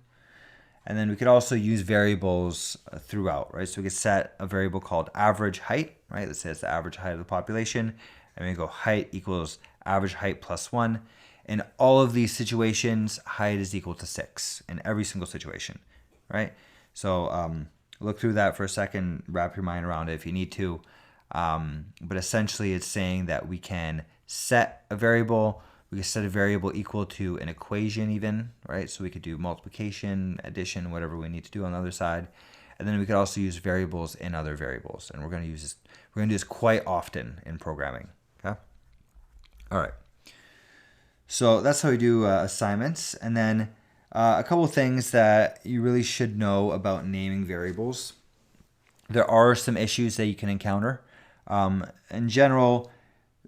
And then we could also use variables throughout, right? So we could set a variable called average height, right? Let's say it's the average height of the population. And we go height equals average height plus 1. In all of these situations, height is equal to 6 in every single situation, right? So look through that for a second, wrap your mind around it if you need to. But essentially it's saying that we can set a variable. We can set a variable equal to an equation even, right? So we could do multiplication, addition, whatever we need to do on the other side. And then we could also use variables in other variables. And we're going to use this, we're going to do this quite often in programming, okay? All right. So that's how we do assignments. And then a couple of things that you really should know about naming variables. There are some issues that you can encounter. In general,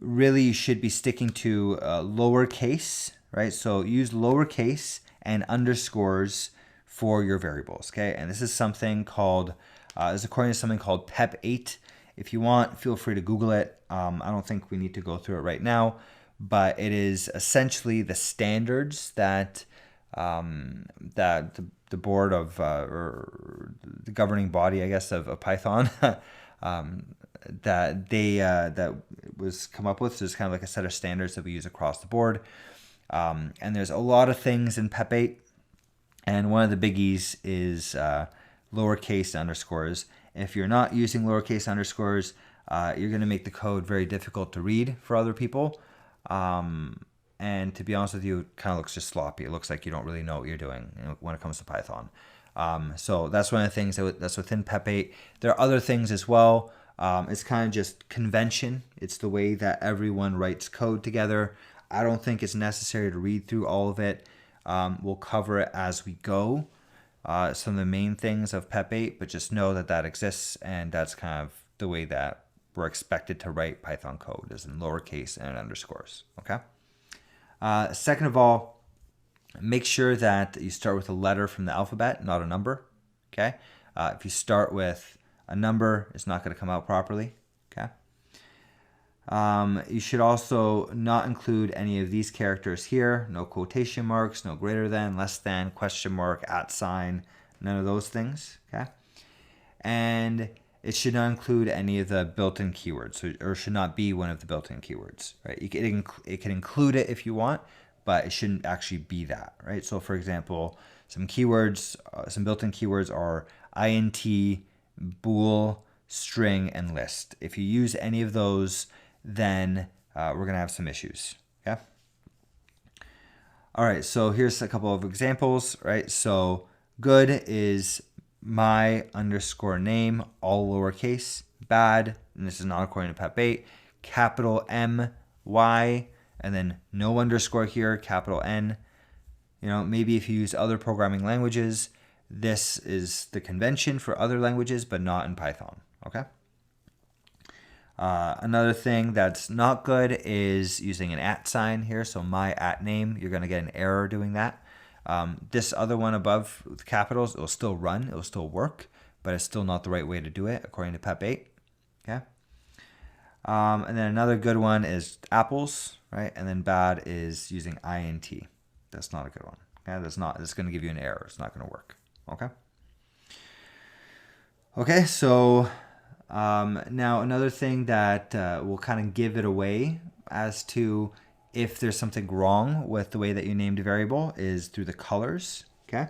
really you should be sticking to lowercase, right? So use lowercase and underscores for your variables, okay? And this is something called, this is according to something called PEP8. If you want, feel free to Google it. I don't think we need to go through it right now, but it is essentially the standards that the board of, or the governing body, I guess, of Python, that was come up with. So it's kind of like a set of standards that we use across the board. And there's a lot of things in PEP8. And one of the biggies is lowercase underscores. If you're not using lowercase underscores, you're going to make the code very difficult to read for other people. And to be honest with you, it kind of looks just sloppy. It looks like you don't really know what you're doing when it comes to Python. So that's one of the things that's within PEP8. There are other things as well. It's kind of just convention. It's the way that everyone writes code together. I don't think it's necessary to read through all of it. We'll cover it as we go. Some of the main things of PEP8, but just know that that exists, and that's kind of the way that we're expected to write Python code, is in lowercase and underscores, okay? Second of all, make sure that you start with a letter from the alphabet, not a number, okay? If you start with a number, it's not going to come out properly, okay? You should also not include any of these characters here. No quotation marks, no greater than, less than, question mark, at sign, none of those things, okay? And it should not include any of the built-in keywords, or should not be one of the built-in keywords, right? It can include it if you want, but it shouldn't actually be that, right? So for example, some keywords, some built-in keywords are int, bool, string, and list. If you use any of those, then we're going to have some issues, okay? All right, so here's a couple of examples, right? So good is my underscore name, all lowercase. Bad, and this is not according to Pep8, capital M, Y, and then no underscore here, capital N. You know, maybe if you use other programming languages, this is the convention for other languages, but not in Python, okay? Another thing that's not good is using an @ sign here. So my @ name, you're going to get an error doing that. This other one above with capitals, it will still run, it will still work, but it's still not the right way to do it according to Pep8. Okay. And then another good one is apples, right? And then bad is using int. That's not a good one. Okay, it's going to give you an error. It's not going to work. Okay. Okay, so now another thing that will kind of give it away as to if there's something wrong with the way that you named a variable is through the colors. Okay.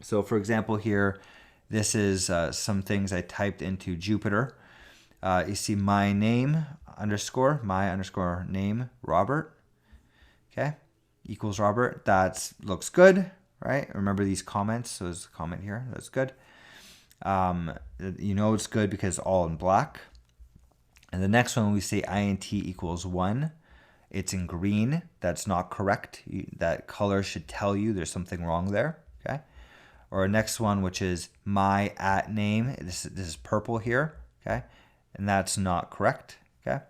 So for example here, this is some things I typed into Jupyter. You see my name underscore, my underscore name, Robert. Okay. Equals Robert. That looks good, right? Remember these comments. So there's a comment here. That's good. You know it's good because all in black. And the next one, we say int equals 1. It's in green. That's not correct. That color should tell you there's something wrong there. Okay. Or next one, which is my @ name. This is purple here. Okay. And that's not correct. Okay.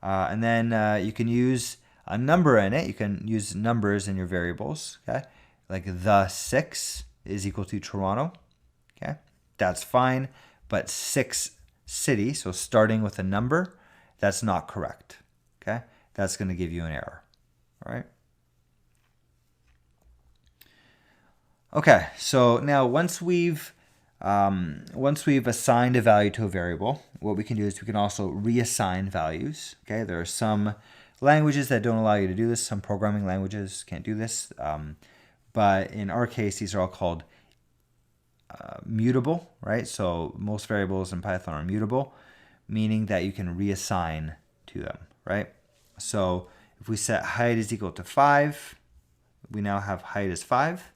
And then you can use a number in it. You can use numbers in your variables. Okay. Like the 6 is equal to Toronto. Okay. That's fine. But 6 city, so starting with a number, that's not correct. Okay. That's going to give you an error. All right. Okay. So now once we've assigned a value to a variable, what we can do is we can also reassign values. Okay. There are some languages that don't allow you to do this. Some programming languages can't do this. But in our case, these are all called mutable, right? So most variables in Python are mutable, meaning that you can reassign to them, right? So if we set height is equal to 5, we now have height is 5.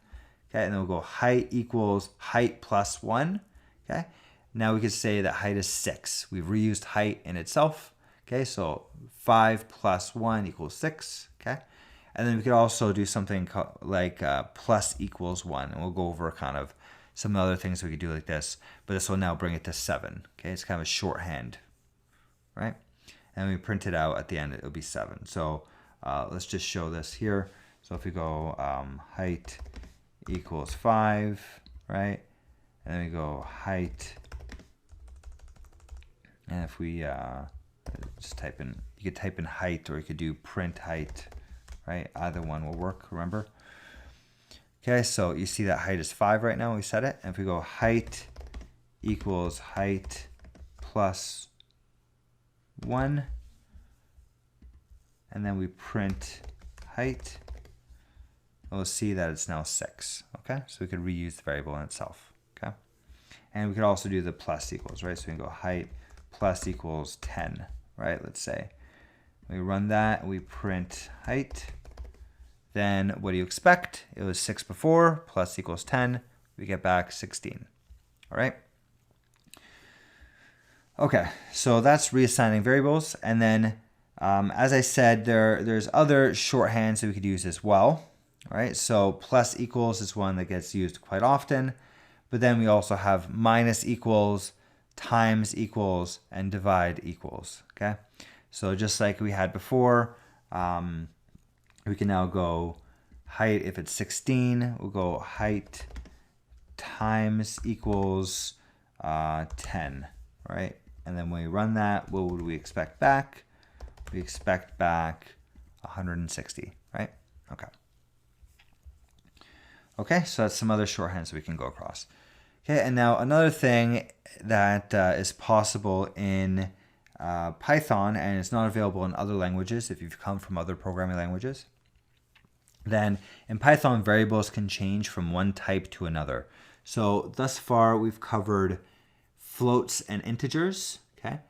Okay, and then we'll go height equals height plus 1. Okay, now we could say that height is 6. We've reused height in itself. Okay, so 5 plus 1 equals 6. Okay, and then we could also do something like plus equals 1, and we'll go over kind of some other things we could do like this, but this will now bring it to 7. Okay, it's kind of a shorthand, right? And we print it out at the end, it'll be 7. So let's just show this here. So if we go height equals 5, right? And then we go height, and if we just type in, you could type in height, or you could do print height, right? Either one will work, remember? Okay, so you see that height is 5 right now, we set it. And if we go height equals height plus 1, and then we print height, we'll see that it's now 6. Okay, so we could reuse the variable in itself. Okay, and we could also do the plus equals, right? So we can go height plus equals 10, right? Let's say we run that, we print height. Then what do you expect? It was 6 before, plus equals 10. We get back 16. All right. Okay, so that's reassigning variables. And then, as I said, there's other shorthands that we could use as well. All right, so plus equals is one that gets used quite often. But then we also have minus equals, times equals, and divide equals. Okay, so just like we had before, we can now go height, if it's 16, we'll go height times equals 10, right? And then when we run that, what would we expect back? We expect back 160, right? Okay. Okay, so that's some other shorthands we can go across. Okay, and now another thing that is possible in Python, and it's not available in other languages if you've come from other programming languages, then in Python, variables can change from one type to another. So thus far, we've covered floats and integers. Okay,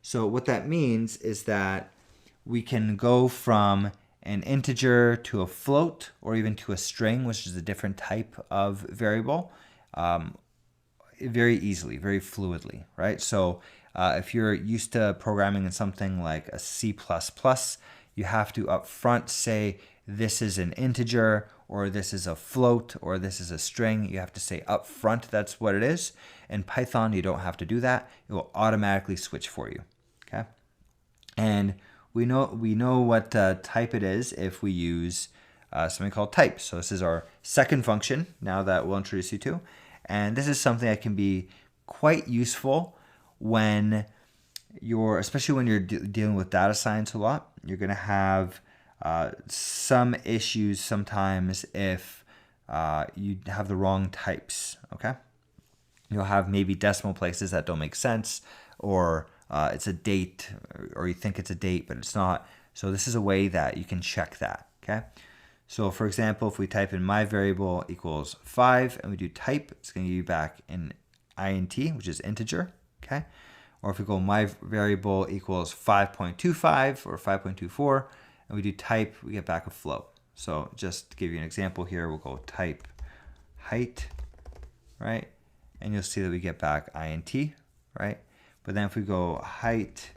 so what that means is that we can go from an integer to a float or even to a string, which is a different type of variable, very easily, very fluidly, right? So if you're used to programming in something like a C++, you have to upfront say this is an integer, or this is a float, or this is a string. You have to say upfront that's what it is. In Python, you don't have to do that. It will automatically switch for you, okay? And we know what type it is if we use something called type. So this is our second function now that we'll introduce you to. And this is something that can be quite useful when especially when you're dealing with data science a lot. You're going to have some issues sometimes if you have the wrong types, okay? You'll have maybe decimal places that don't make sense, or it's a date, or you think it's a date, but it's not. So this is a way that you can check that, okay? So for example, if we type in my variable equals 5 and we do type, it's going to give you back an int, which is integer, okay? Or if we go my variable equals 5.25 or 5.24 and we do type, we get back a float. So just to give you an example here, we'll go type height, right? And you'll see that we get back int, right? But then if we go height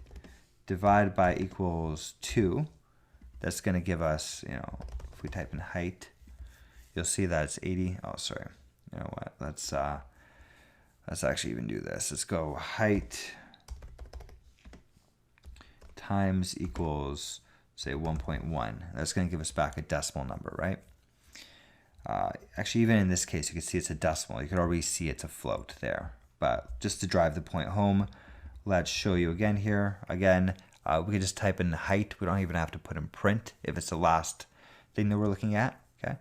divided by equals 2, that's going to give us, if we type in height, you'll see that it's 80. Oh, sorry. You know what? Let's actually even do this. Let's go height times equals, say, 1.1. That's going to give us back a decimal number, right? Actually, even in this case, you can see it's a decimal. You can already see it's a float there. But just to drive the point home, let's show you again here. Again, we can just type in height. We don't even have to put in print if it's the last thing that we're looking at, okay?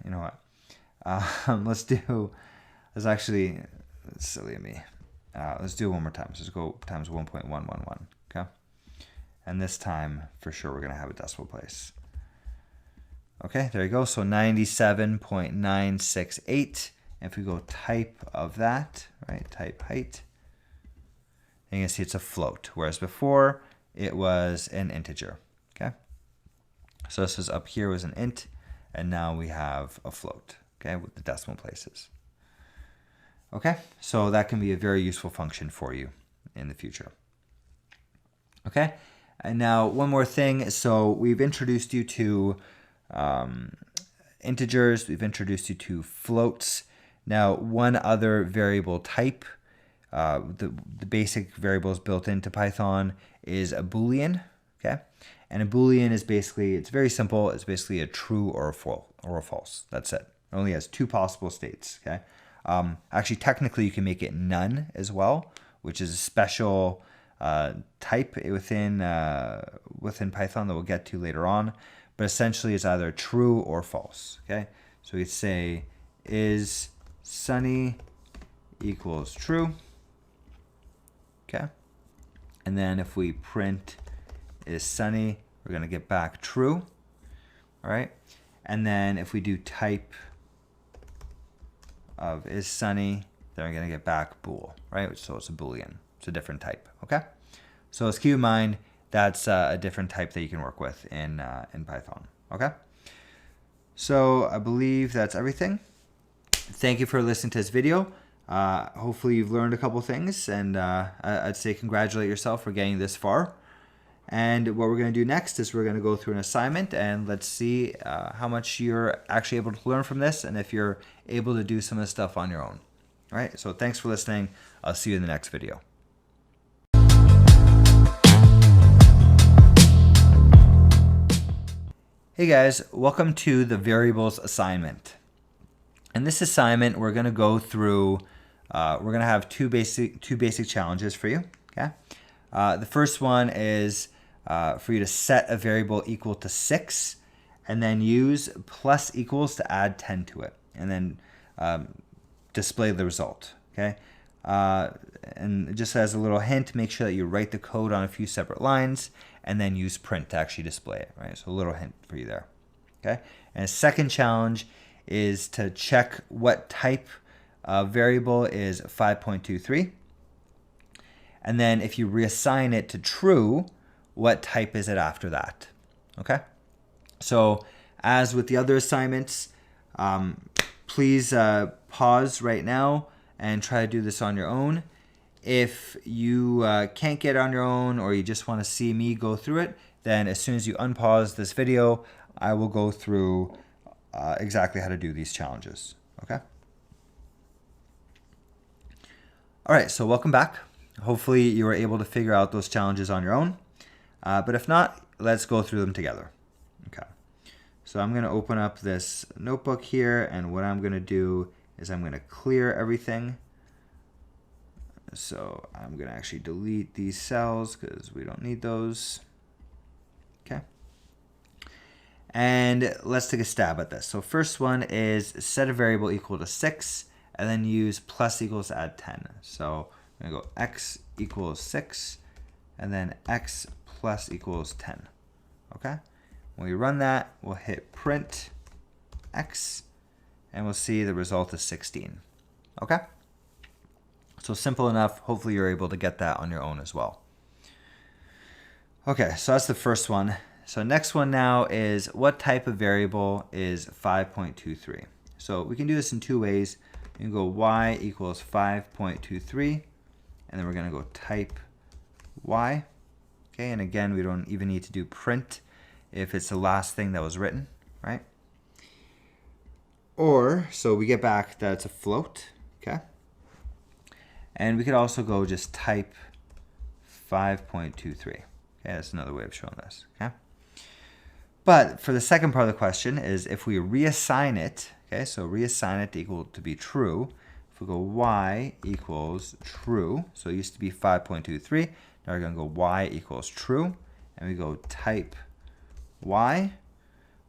You know what? That's silly of me. Let's do it one more time. So let's go times 1.111, okay? And this time, for sure, we're going to have a decimal place. Okay, there you go. So 97.968. And if we go type of that, right, type height, and you can see it's a float, whereas before it was an integer, okay? So this was up here was an int, and now we have a float, okay, with the decimal places. Okay, so that can be a very useful function for you in the future. Okay, and now one more thing. So we've introduced you to integers, we've introduced you to floats. Now, one other variable type, the basic variables built into Python is a Boolean, okay? And a Boolean is basically, it's very simple. It's basically a true or a false. That's it. It only has two possible states, okay? Actually, technically, you can make it none as well, which is a special type within Python that we'll get to later on. But essentially, it's either true or false, okay? So we'd say is sunny equals true, okay? And then if we print is sunny, we're going to get back true, all right? And then if we do type of is sunny, then we're going to get back bool, right? So it's a Boolean. It's a different type, okay? So let's keep in mind that's a different type that you can work with in Python, okay? So I believe that's everything. Thank you for listening to this video. Hopefully you've learned a couple things, and I'd say congratulate yourself for getting this far. And what we're going to do next is we're going to go through an assignment, and let's see how much you're actually able to learn from this, and if you're able to do some of the stuff on your own. All right, so thanks for listening. I'll see you in the next video. Hey guys, welcome to the variables assignment. In this assignment, we're going to go through, we're going to have two basic challenges for you, okay? The first one is for you to set a variable equal to 6 and then use plus equals to add 10 to it and then display the result, okay? And just as a little hint, make sure that you write the code on a few separate lines and then use print to actually display it, right? So a little hint for you there, okay? And a second challenge is to check what type of variable is 5.23. And then if you reassign it to true, what type is it after that? Okay. So as with the other assignments, please pause right now and try to do this on your own. If you can't get it on your own, or you just want to see me go through it, then as soon as you unpause this video, I will go through exactly how to do these challenges. Okay. All right, so welcome back. Hopefully you were able to figure out those challenges on your own. But if not, let's go through them together. Okay. So I'm going to open up this notebook here, and what I'm going to do is I'm going to clear everything. So I'm going to actually delete these cells because we don't need those. Okay. And let's take a stab at this. So first one is set a variable equal to 6, and then use plus equals to add 10. So I'm going to go x equals 6, and then x plus equals 10. Okay. When we run that, we'll hit print x, and we'll see the result is 16. Okay. So simple enough. Hopefully you're able to get that on your own as well. Okay, so that's the first one. So next one now is what type of variable is 5.23? So we can do this in two ways. You can go y equals 5.23, and then we're going to go type y. Okay, and again, we don't even need to do print if it's the last thing that was written, right? Or, so we get back that it's a float, okay? And we could also go just type 5.23. Okay, that's another way of showing this, okay? But for the second part of the question is if we reassign it, okay, so reassign it to be true. If we go y equals true, so it used to be 5.23, now we're going to go y equals true, and we go type y.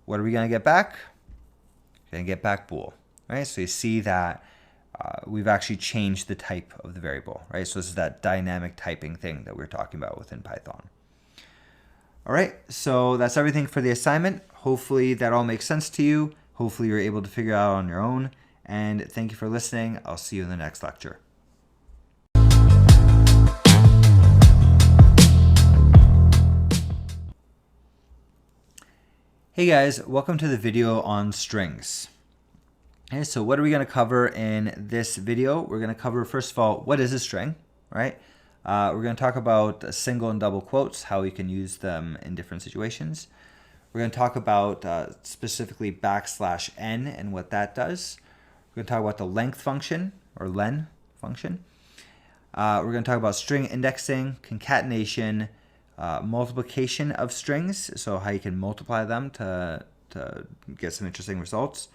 What are we going to get back? We're going to get back bool, right? So you see that we've actually changed the type of the variable, right? So this is that dynamic typing thing that we're talking about within Python. All right, so that's everything for the assignment. Hopefully that all makes sense to you. Hopefully you're able to figure it out on your own. And thank you for listening. I'll see you in the next lecture. Hey guys, welcome to the video on strings. Okay, so what are we going to cover in this video? We're going to cover, first of all, what is a string, right? We're going to talk about single and double quotes, how we can use them in different situations. We're going to talk about specifically \n and what that does. We're going to talk about the length function, or len function. We're going to talk about string indexing, concatenation, multiplication of strings, so how you can multiply them to get some interesting results.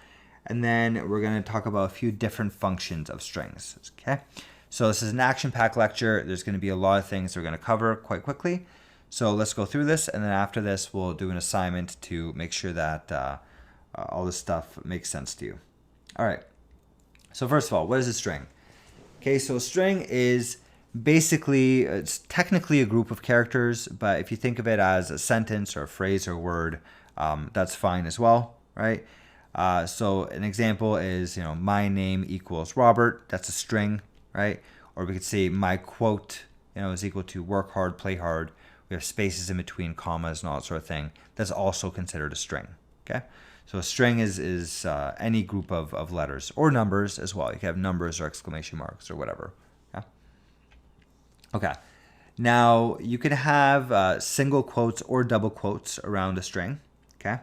And then we're going to talk about a few different functions of strings. Okay, so this is an action-packed lecture. There's going to be a lot of things we're going to cover quite quickly. So let's go through this, and then after this, we'll do an assignment to make sure that all this stuff makes sense to you. All right. So first of all, what is a string? Okay, so a string is basically, it's technically a group of characters, but if you think of it as a sentence or a phrase or word, that's fine as well, right? So an example is, my name equals Robert. That's a string, right? Or we could say my quote, is equal to work hard, play hard. We have spaces in between, commas, and all that sort of thing. That's also considered a string, okay? So a string is any group of letters or numbers as well. You can have numbers or exclamation marks or whatever. Okay. Now you could have single quotes or double quotes around a string. Okay.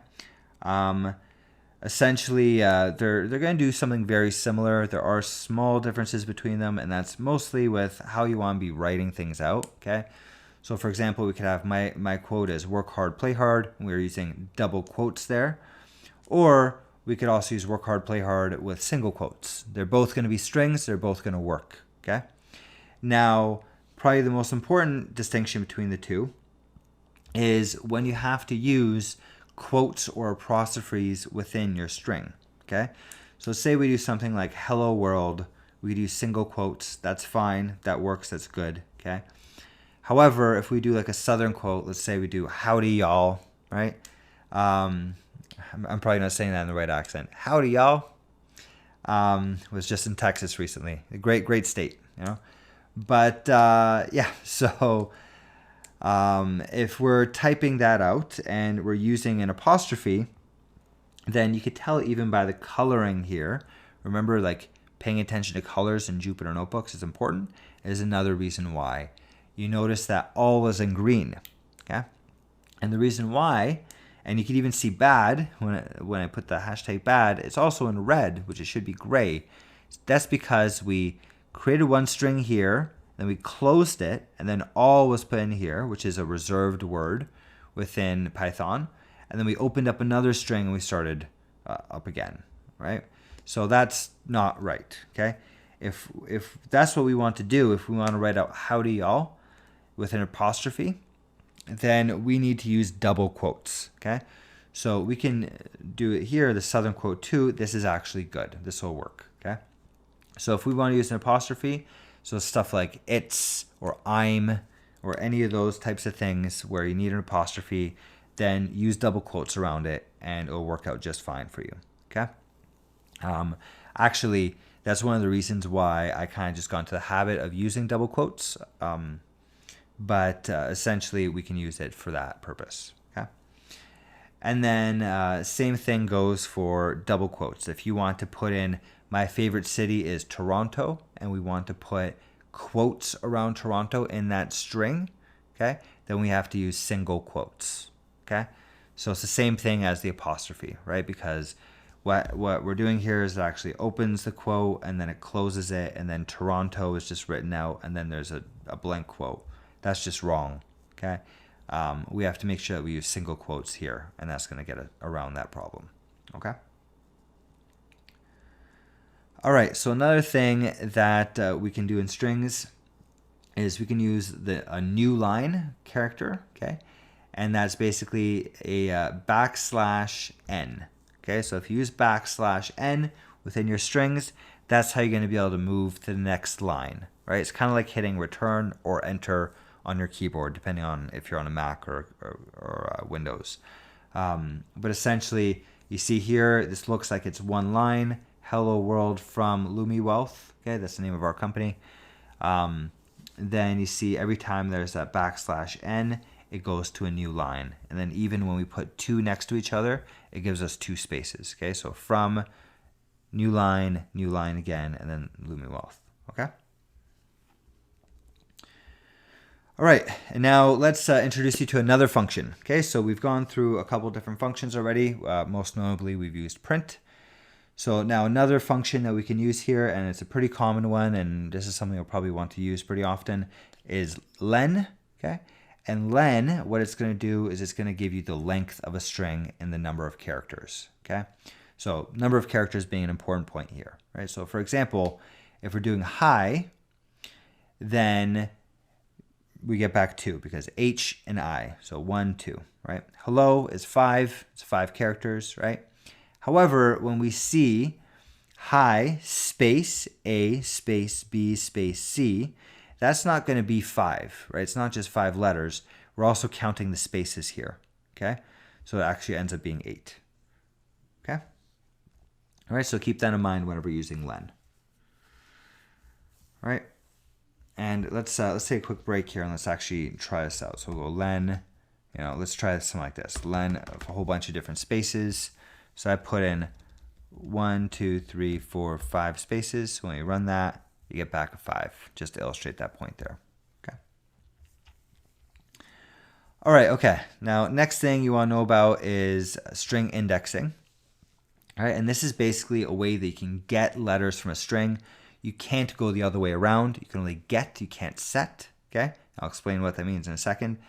Essentially, they're going to do something very similar. There are small differences between them, and that's mostly with how you want to be writing things out. Okay. So for example, we could have my quote as work hard, play hard, and we're using double quotes there. Or we could also use work hard, play hard with single quotes. They're both going to be strings. They're both going to work. Okay. Now, probably the most important distinction between the two is when you have to use quotes or apostrophes within your string. Okay. So say we do something like hello world. We do single quotes. That's fine. That works. That's good. Okay. However, if we do like a southern quote, let's say we do howdy y'all, right? I'm probably not saying that in the right accent. Howdy y'all. Was just in Texas recently. A great state, But yeah, so If we're typing that out and we're using an apostrophe, then you could tell even by the coloring here. Remember, like paying attention to colors in Jupyter Notebooks is important. Is another reason why. You notice that all is in green, okay? And the reason why, and you can even see bad when I put the hashtag bad, it's also in red, which it should be gray. That's because we created one string here, then we closed it, and then all was put in here, which is a reserved word within Python. And then we opened up another string and we started up again, right? So that's not right, okay? If that's what we want to do, if we want to write out howdy y'all with an apostrophe, then we need to use double quotes, okay? So we can do it here, the southern quote too. This is actually good. This will work, okay? So if we want to use an apostrophe, so stuff like it's or I'm or any of those types of things where you need an apostrophe, then use double quotes around it and it'll work out just fine for you, okay? Actually, that's one of the reasons why I kind of just got into the habit of using double quotes. But essentially we can use it for that purpose, okay? And then same thing goes for double quotes. If you want to put in, my favorite city is Toronto, and we want to put quotes around Toronto in that string, okay, then we have to use single quotes, okay? So it's the same thing as the apostrophe, right? Because what we're doing here is it actually opens the quote and then it closes it, and then Toronto is just written out and then there's a blank quote. That's just wrong, okay? We have to make sure that we use single quotes here, and that's going to get around that problem, okay? All right, so another thing that we can do in strings is we can use a new line character, okay? And that's basically a \n, okay? So if you use \n within your strings, that's how you're going to be able to move to the next line, right? It's kind of like hitting return or enter on your keyboard, depending on if you're on a Mac or Windows. But essentially, you see here, this looks like it's one line. Hello world from Lumi Wealth. Okay, that's the name of our company. Then you see every time there's that \n, it goes to a new line. And then even when we put two next to each other, it gives us two spaces. Okay, so from new line again, and then Lumi Wealth. Okay. All right, and now let's introduce you to another function. Okay, so we've gone through a couple different functions already. Most notably, we've used print. So now another function that we can use here, and it's a pretty common one, and this is something you'll probably want to use pretty often, is len. Okay, and len, what it's going to do is it's going to give you the length of a string and the number of characters. Okay, so number of characters being an important point here, right? So for example, if we're doing hi, then we get back 2 because H and I, so 1, 2, right? Hello is 5, it's 5 characters, right? However, when we see hi space A space B space C, that's not going to be 5, right? It's not just 5 letters. We're also counting the spaces here, okay? So it actually ends up being 8, okay? All right, so keep that in mind whenever using len. All right. And let's take a quick break here and let's actually try this out. So we'll go len, let's try something like this. Len of a whole bunch of different spaces. So I put in 1, 2, 3, 4, 5 spaces. So when you run that, you get back a 5, just to illustrate that point there. Okay. All right, okay. Now, next thing you want to know about is string indexing. All right, and this is basically a way that you can get letters from a string. You can't go the other way around. You can only get, you can't set, okay? I'll explain what that means in a second.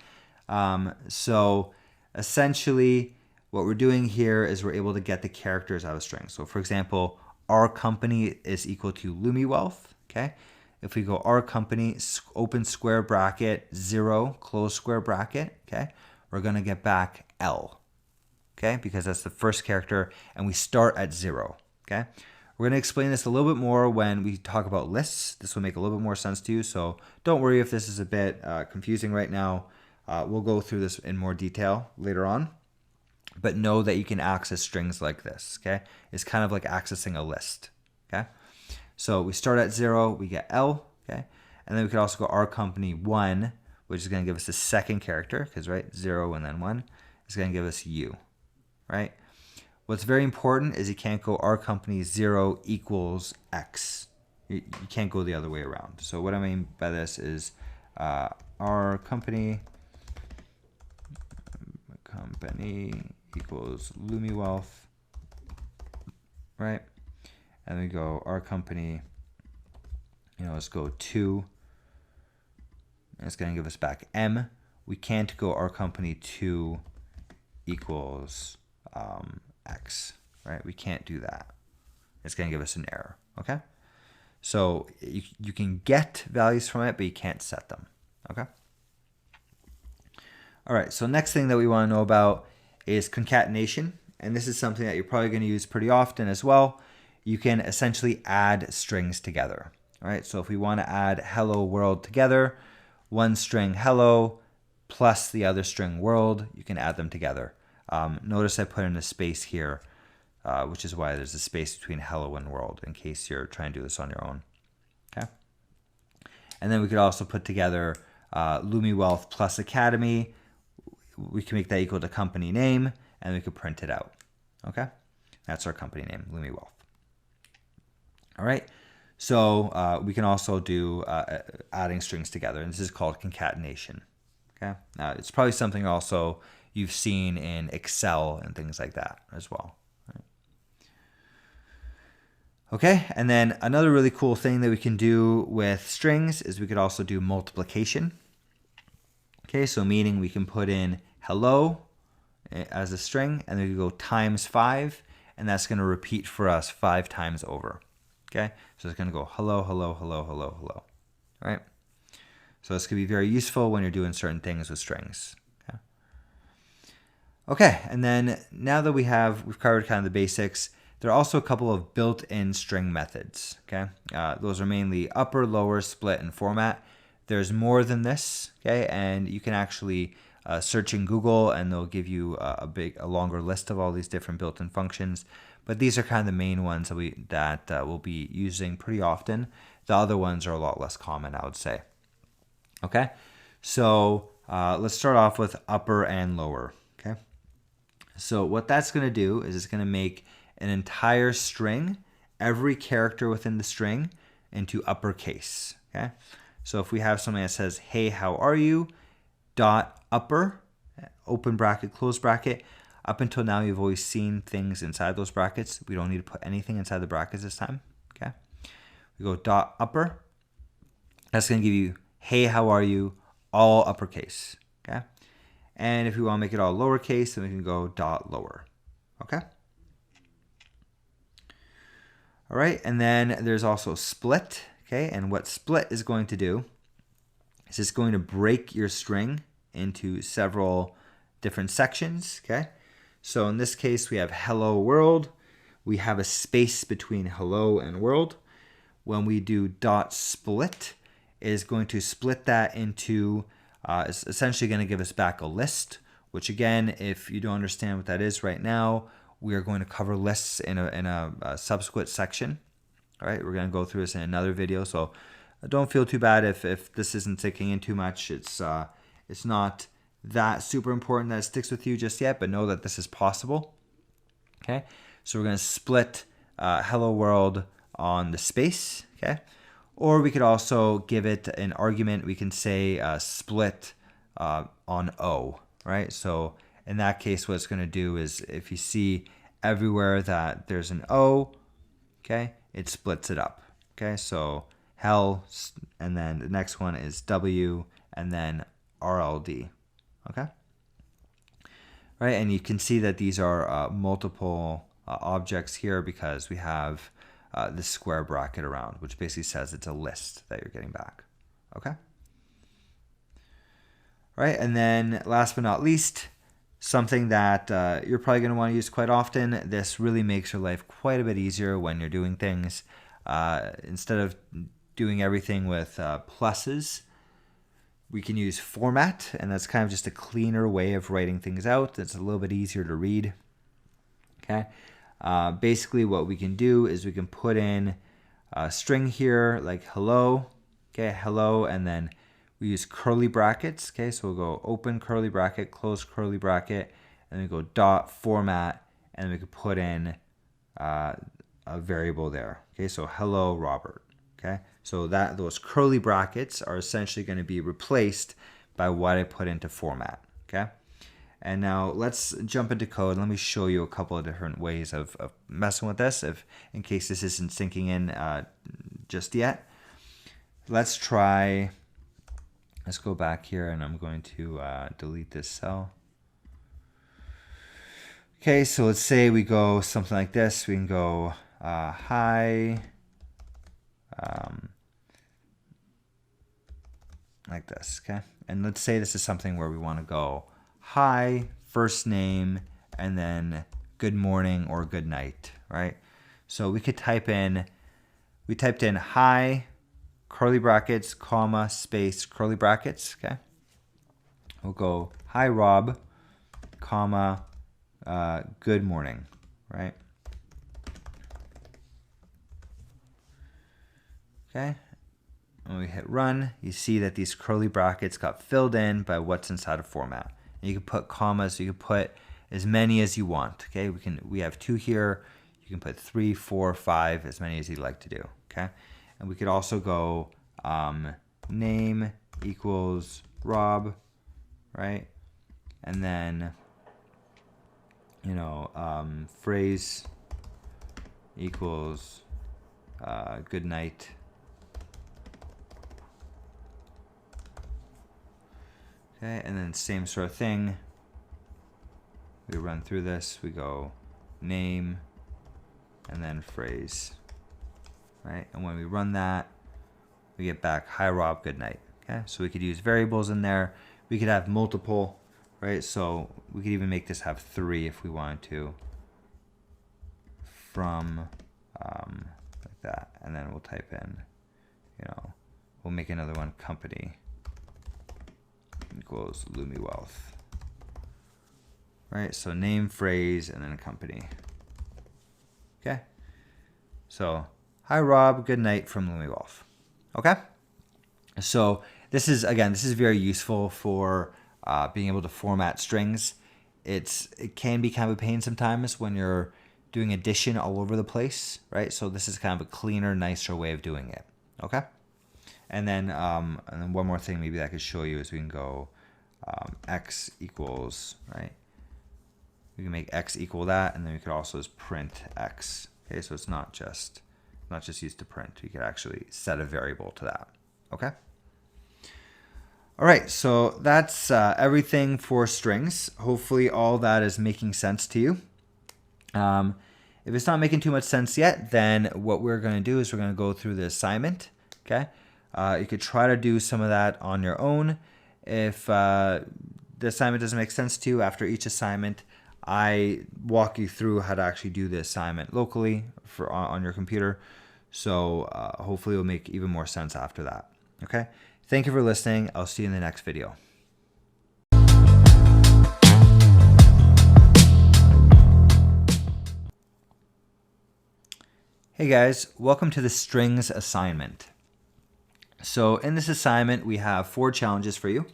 So essentially, what we're doing here is we're able to get the characters out of a string. So for example, our company is equal to Lumi Wealth, okay? If we go our company, open square bracket, 0, close square bracket, okay? We're gonna get back L, okay? Because that's the first character, and we start at 0, okay? We're going to explain this a little bit more when we talk about lists. This will make a little bit more sense to you, so don't worry if this is a bit confusing right now. We'll go through this in more detail later on, but know that you can access strings like this, okay? It's kind of like accessing a list, okay? So we start at 0, we get L, okay? And then we could also go our company 1, which is going to give us the second character, because, right, 0 and then 1 is going to give us U, right? What's very important is you can't go our company 0 equals X. You can't go the other way around. So what I mean by this is our company equals Lumi Wealth, right? And we go our company, let's go 2. And it's going to give us back M. We can't go our company 2 equals X, right? We can't do that. It's going to give us an error, okay? So you can get values from it, but you can't set them, okay? All right, so next thing that we want to know about is concatenation. And this is something that you're probably going to use pretty often as well. You can essentially add strings together, all right? So if we want to add hello world together, one string hello plus the other string world, you can add them together. Notice I put in a space here, which is why there's a space between hello and world in case you're trying to do this on your own. Okay. And then we could also put together Lumi Wealth plus Academy. We can make that equal to company name, and we could print it out. Okay. That's our company name, Lumi Wealth. All right. So we can also do adding strings together, and this is called concatenation. Okay. It's probably something also you've seen in Excel and things like that as well. Right. Okay, and then another really cool thing that we can do with strings is we could also do multiplication. Okay, so meaning we can put in hello as a string, and then we go times 5, and that's going to repeat for us 5 times over. Okay, so it's going to go hello, hello, hello, hello, hello. All right. So this could be very useful when you're doing certain things with strings. Okay, and then now that we've covered kind of the basics, there are also a couple of built-in string methods. Okay, those are mainly upper, lower, split, and format. There's more than this. Okay, and you can actually search in Google, and they'll give you a longer list of all these different built-in functions. But these are kind of the main ones that we'll be using pretty often. The other ones are a lot less common, I would say. Okay, so let's start off with upper and lower. Okay, so what that's going to do is it's going to make an entire string, every character within the string, into uppercase. Okay, so if we have something that says, "Hey, how are you?" dot upper, open bracket, close bracket. Up until now, you've always seen things inside those brackets. We don't need to put anything inside the brackets this time. Okay, we go dot upper. That's going to give you, "Hey, how are you?" all uppercase. Okay, and if we want to make it all lowercase, then we can go dot lower. Okay. All right, and then there's also split. Okay, and what split is going to do is it's going to break your string into several different sections. Okay, so in this case, we have hello world. We have a space between hello and world. When we do dot split, it is going to split that into, it's essentially going to give us back a list, which again, if you don't understand what that is right now, we are going to cover lists in a subsequent section. All right, we're going to go through this in another video, so don't feel too bad if this isn't sticking in too much. It's not that super important that it sticks with you just yet, but know that this is possible. Okay, so we're going to split hello world on the space. Okay, or we could also give it an argument. We can say split on O. Right, so in that case, what it's going to do is if you see everywhere that there's an O, okay, it splits it up. Okay, so hell, and then the next one is W, and then RLD. Okay, right, and you can see that these are multiple objects here because we have this square bracket around, which basically says it's a list that you're getting back. Okay. Right, and then last but not least, something that you're probably going to want to use quite often. This really makes your life quite a bit easier when you're doing things. Instead of doing everything with pluses, we can use format, and that's kind of just a cleaner way of writing things out. It's a little bit easier to read. Okay, basically what we can do is we can put in a string here like hello. Okay, hello, and then we use curly brackets. Okay, so we'll go open curly bracket, close curly bracket, and then we go dot format, and then we could put in a variable there. Okay, so hello Robert. Okay, so those curly brackets are essentially going to be replaced by what I put into format. Okay, and now let's jump into code. Let me show you a couple of different ways of messing with this, in case this isn't sinking in just yet. Let's try. Let's go back here, and I'm going to delete this cell. Okay, so let's say we go something like this. We can go hi, like this, okay? And let's say this is something where we want to go hi, first name, and then good morning or good night, right? So we could we typed in hi, curly brackets, comma, space, curly brackets, okay? We'll go hi Rob, comma, good morning, right? Okay, when we hit run, you see that these curly brackets got filled in by what's inside of format. And you can put commas, you can put as many as you want, okay? We have 2 here, you can put 3, 4, 5, as many as you'd like to do, okay? And we could also go name equals Rob, right? And then, you know, phrase equals good night. Okay, and then same sort of thing. We run through this, we go name and then phrase, right? And when we run that, we get back hi Rob, good night. Okay, so we could use variables in there. We could have multiple, right? So we could even make this have 3 if we wanted to, from like that. And then we'll type in, you know, we'll make another one, company equals Lumi Wealth, right? So name, phrase, and then a company. Okay, so hi Rob, good night from Lumi Wealth. Okay, so this is very useful for being able to format strings. It can be kind of a pain sometimes when you're doing addition all over the place, right? So this is kind of a cleaner, nicer way of doing it. Okay. And then one more thing maybe that I could show you is we can go x equals, right? We can make x equal that, and then we could also just print x. Okay, so it's not just used to print. You could actually set a variable to that. Okay. All right, so that's everything for strings. Hopefully all that is making sense to you. If it's not making too much sense yet, then what we're going to do is we're going to go through the assignment. Okay. You could try to do some of that on your own. If the assignment doesn't make sense to you after each assignment, I walk you through how to actually do the assignment locally on your computer. So hopefully it'll make even more sense after that. Okay. Thank you for listening. I'll see you in the next video. Hey guys, welcome to the strings assignment. So in this assignment, we have 4 challenges for you.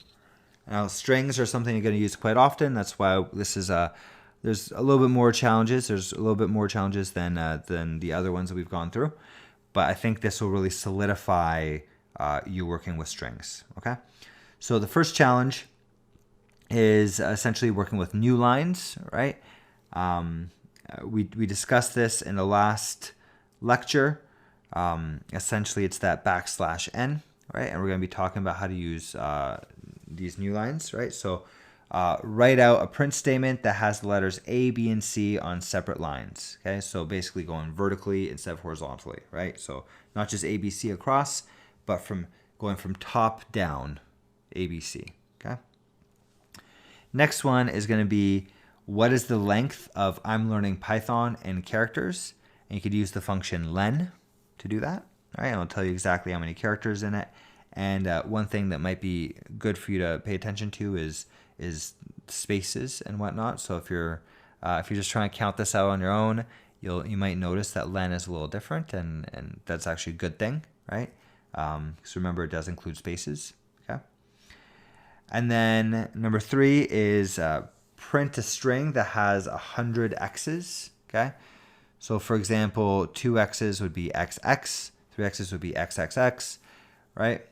Now, strings are something you're going to use quite often. That's why this is there's a little bit more challenges. There's a little bit more challenges than the other ones that we've gone through. But I think this will really solidify you working with strings. Okay. So the first challenge is essentially working with new lines, right? We discussed this in the last lecture. Essentially it's that \n, right? And we're going to be talking about how to use these new lines, right? So write out a print statement that has the letters A, B, and C on separate lines. Okay, so basically going vertically instead of horizontally, right? So not just A, B, C across, but going from top down, A, B, C. Okay. Next one is going to be, what is the length of I'm learning Python in characters? And you could use the function len to do that. All right, and I'll tell you exactly how many characters in it. And one thing that might be good for you to pay attention to is spaces and whatnot. So if you're just trying to count this out on your own, you might notice that len is a little different, and that's actually a good thing, right? Because remember, it does include spaces. Okay. And then number 3 is print a string that has 100 x's. Okay. So for example, 2 x's would be xx, 3 x's would be xxx, right?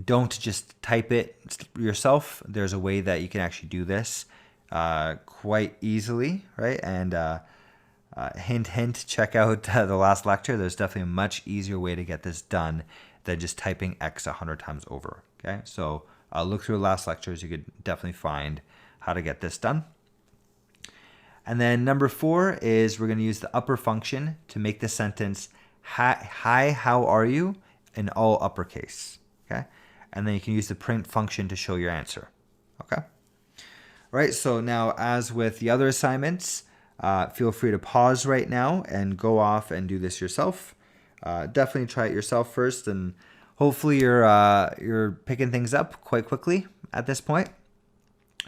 Don't just type it yourself. There's a way that you can actually do this quite easily, right? And hint, hint, check out the last lecture. There's definitely a much easier way to get this done than just typing x 100 times over, okay? So look through the last lectures. You could definitely find how to get this done. And then number 4 is we're going to use the upper function to make the sentence, hi, how are you, in all uppercase, okay? And then you can use the print function to show your answer, okay? All right, so now as with the other assignments, feel free to pause right now and go off and do this yourself. Definitely try it yourself first, and hopefully you're picking things up quite quickly at this point.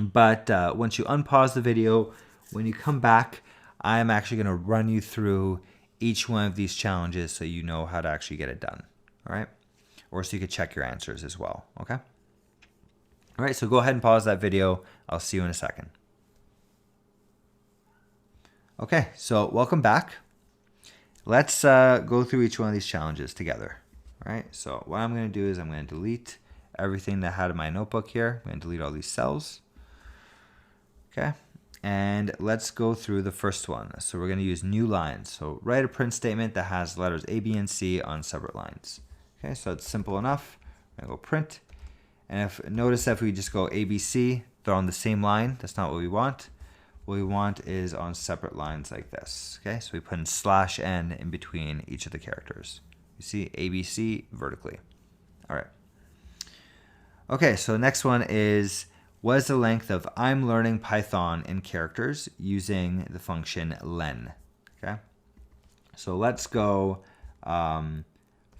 But once you unpause the video, when you come back, I'm actually going to run you through each one of these challenges so you know how to actually get it done. All right, or so you could check your answers as well. Okay. All right, so go ahead and pause that video. I'll see you in a second. Okay, so welcome back. Let's go through each one of these challenges together. All right, so what I'm going to do is I'm going to delete everything that I had in my notebook here. I'm going to delete all these cells. Okay, and let's go through the first one. So we're going to use new lines. So write a print statement that has letters A, B, and C on separate lines. Okay, so it's simple enough. I'm going to go print. And notice if we just go ABC, they're on the same line. That's not what we want. What we want is on separate lines like this. Okay, so we put in /n in between each of the characters. You see ABC vertically. All right. Okay, so the next one is, what is the length of I'm learning Python in characters using the function len? Okay, so let's go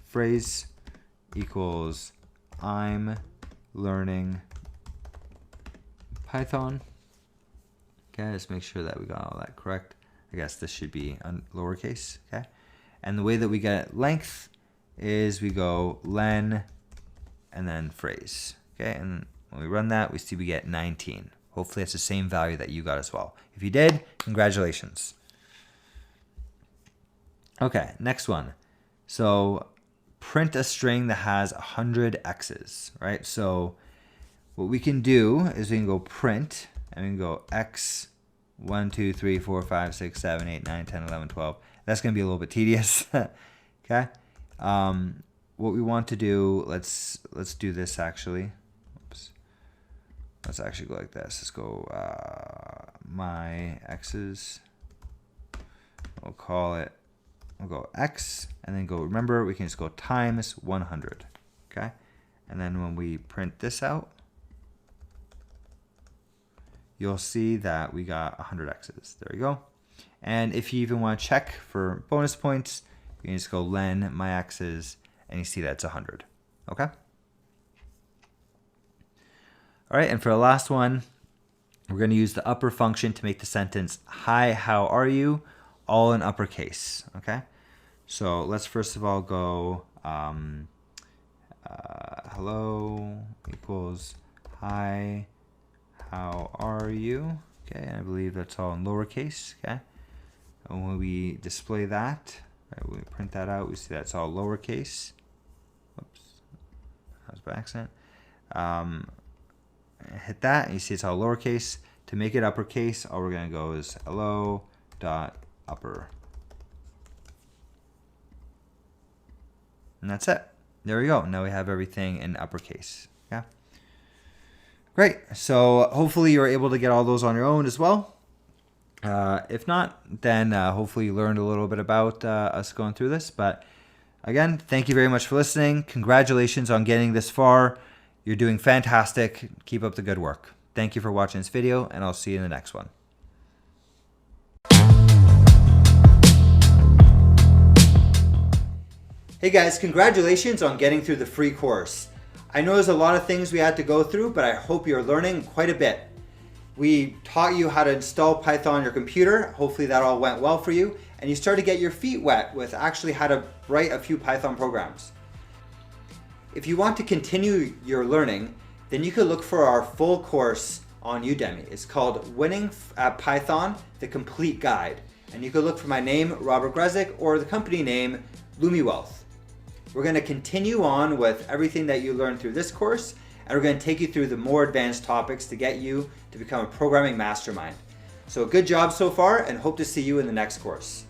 phrase equals I'm learning Python. Okay, let's make sure that we got all that correct. I guess this should be lowercase. Okay, and the way that we get length is we go len and then phrase. Okay, and when we run that, we see we get 19. Hopefully it's the same value that you got as well. If you did, congratulations. Okay, next one. So print a string that has 100 x's, right? So what we can do is we can go print, and we can go x 1, 2, 3, 4, 5, 6, 7, 8, 9, 10, 11, 12. That's going to be a little bit tedious. Okay. What we want to do, let's do this actually. Oops. Let's actually go like this. Let's go my x's. We'll call it, we'll go x, and then go, remember, we can just go times 100. Okay. And then when we print this out, you'll see that we got 100 x's. There we go. And if you even want to check for bonus points, you can just go len my x's, and you see that's 100. Okay? All right, and for the last one, we're going to use the upper function to make the sentence, hi, how are you, all in uppercase. Okay? So let's first of all go hello equals hi, how are you? Okay, and I believe that's all in lowercase. Okay, and when we display that, right, when we print that out, we see that's all lowercase. Whoops, that was by accident. Hit that, and you see it's all lowercase. To make it uppercase, all we're gonna go is hello dot upper, and that's it. There we go. Now we have everything in uppercase. Yeah. Great. So hopefully you were able to get all those on your own as well. If not, then hopefully you learned a little bit about us going through this. But again, thank you very much for listening. Congratulations on getting this far. You're doing fantastic. Keep up the good work. Thank you for watching this video, and I'll see you in the next one. Hey guys, congratulations on getting through the free course. I know there's a lot of things we had to go through, but I hope you're learning quite a bit. We taught you how to install Python on your computer. Hopefully that all went well for you, and you start to get your feet wet with actually how to write a few Python programs. If you want to continue your learning, then you could look for our full course on Udemy. It's called Winning at Python, the Complete Guide. And you could look for my name, Robert Grezik, or the company name, Lumi Wealth. We're going to continue on with everything that you learned through this course, and we're going to take you through the more advanced topics to get you to become a programming mastermind. So good job so far, and hope to see you in the next course.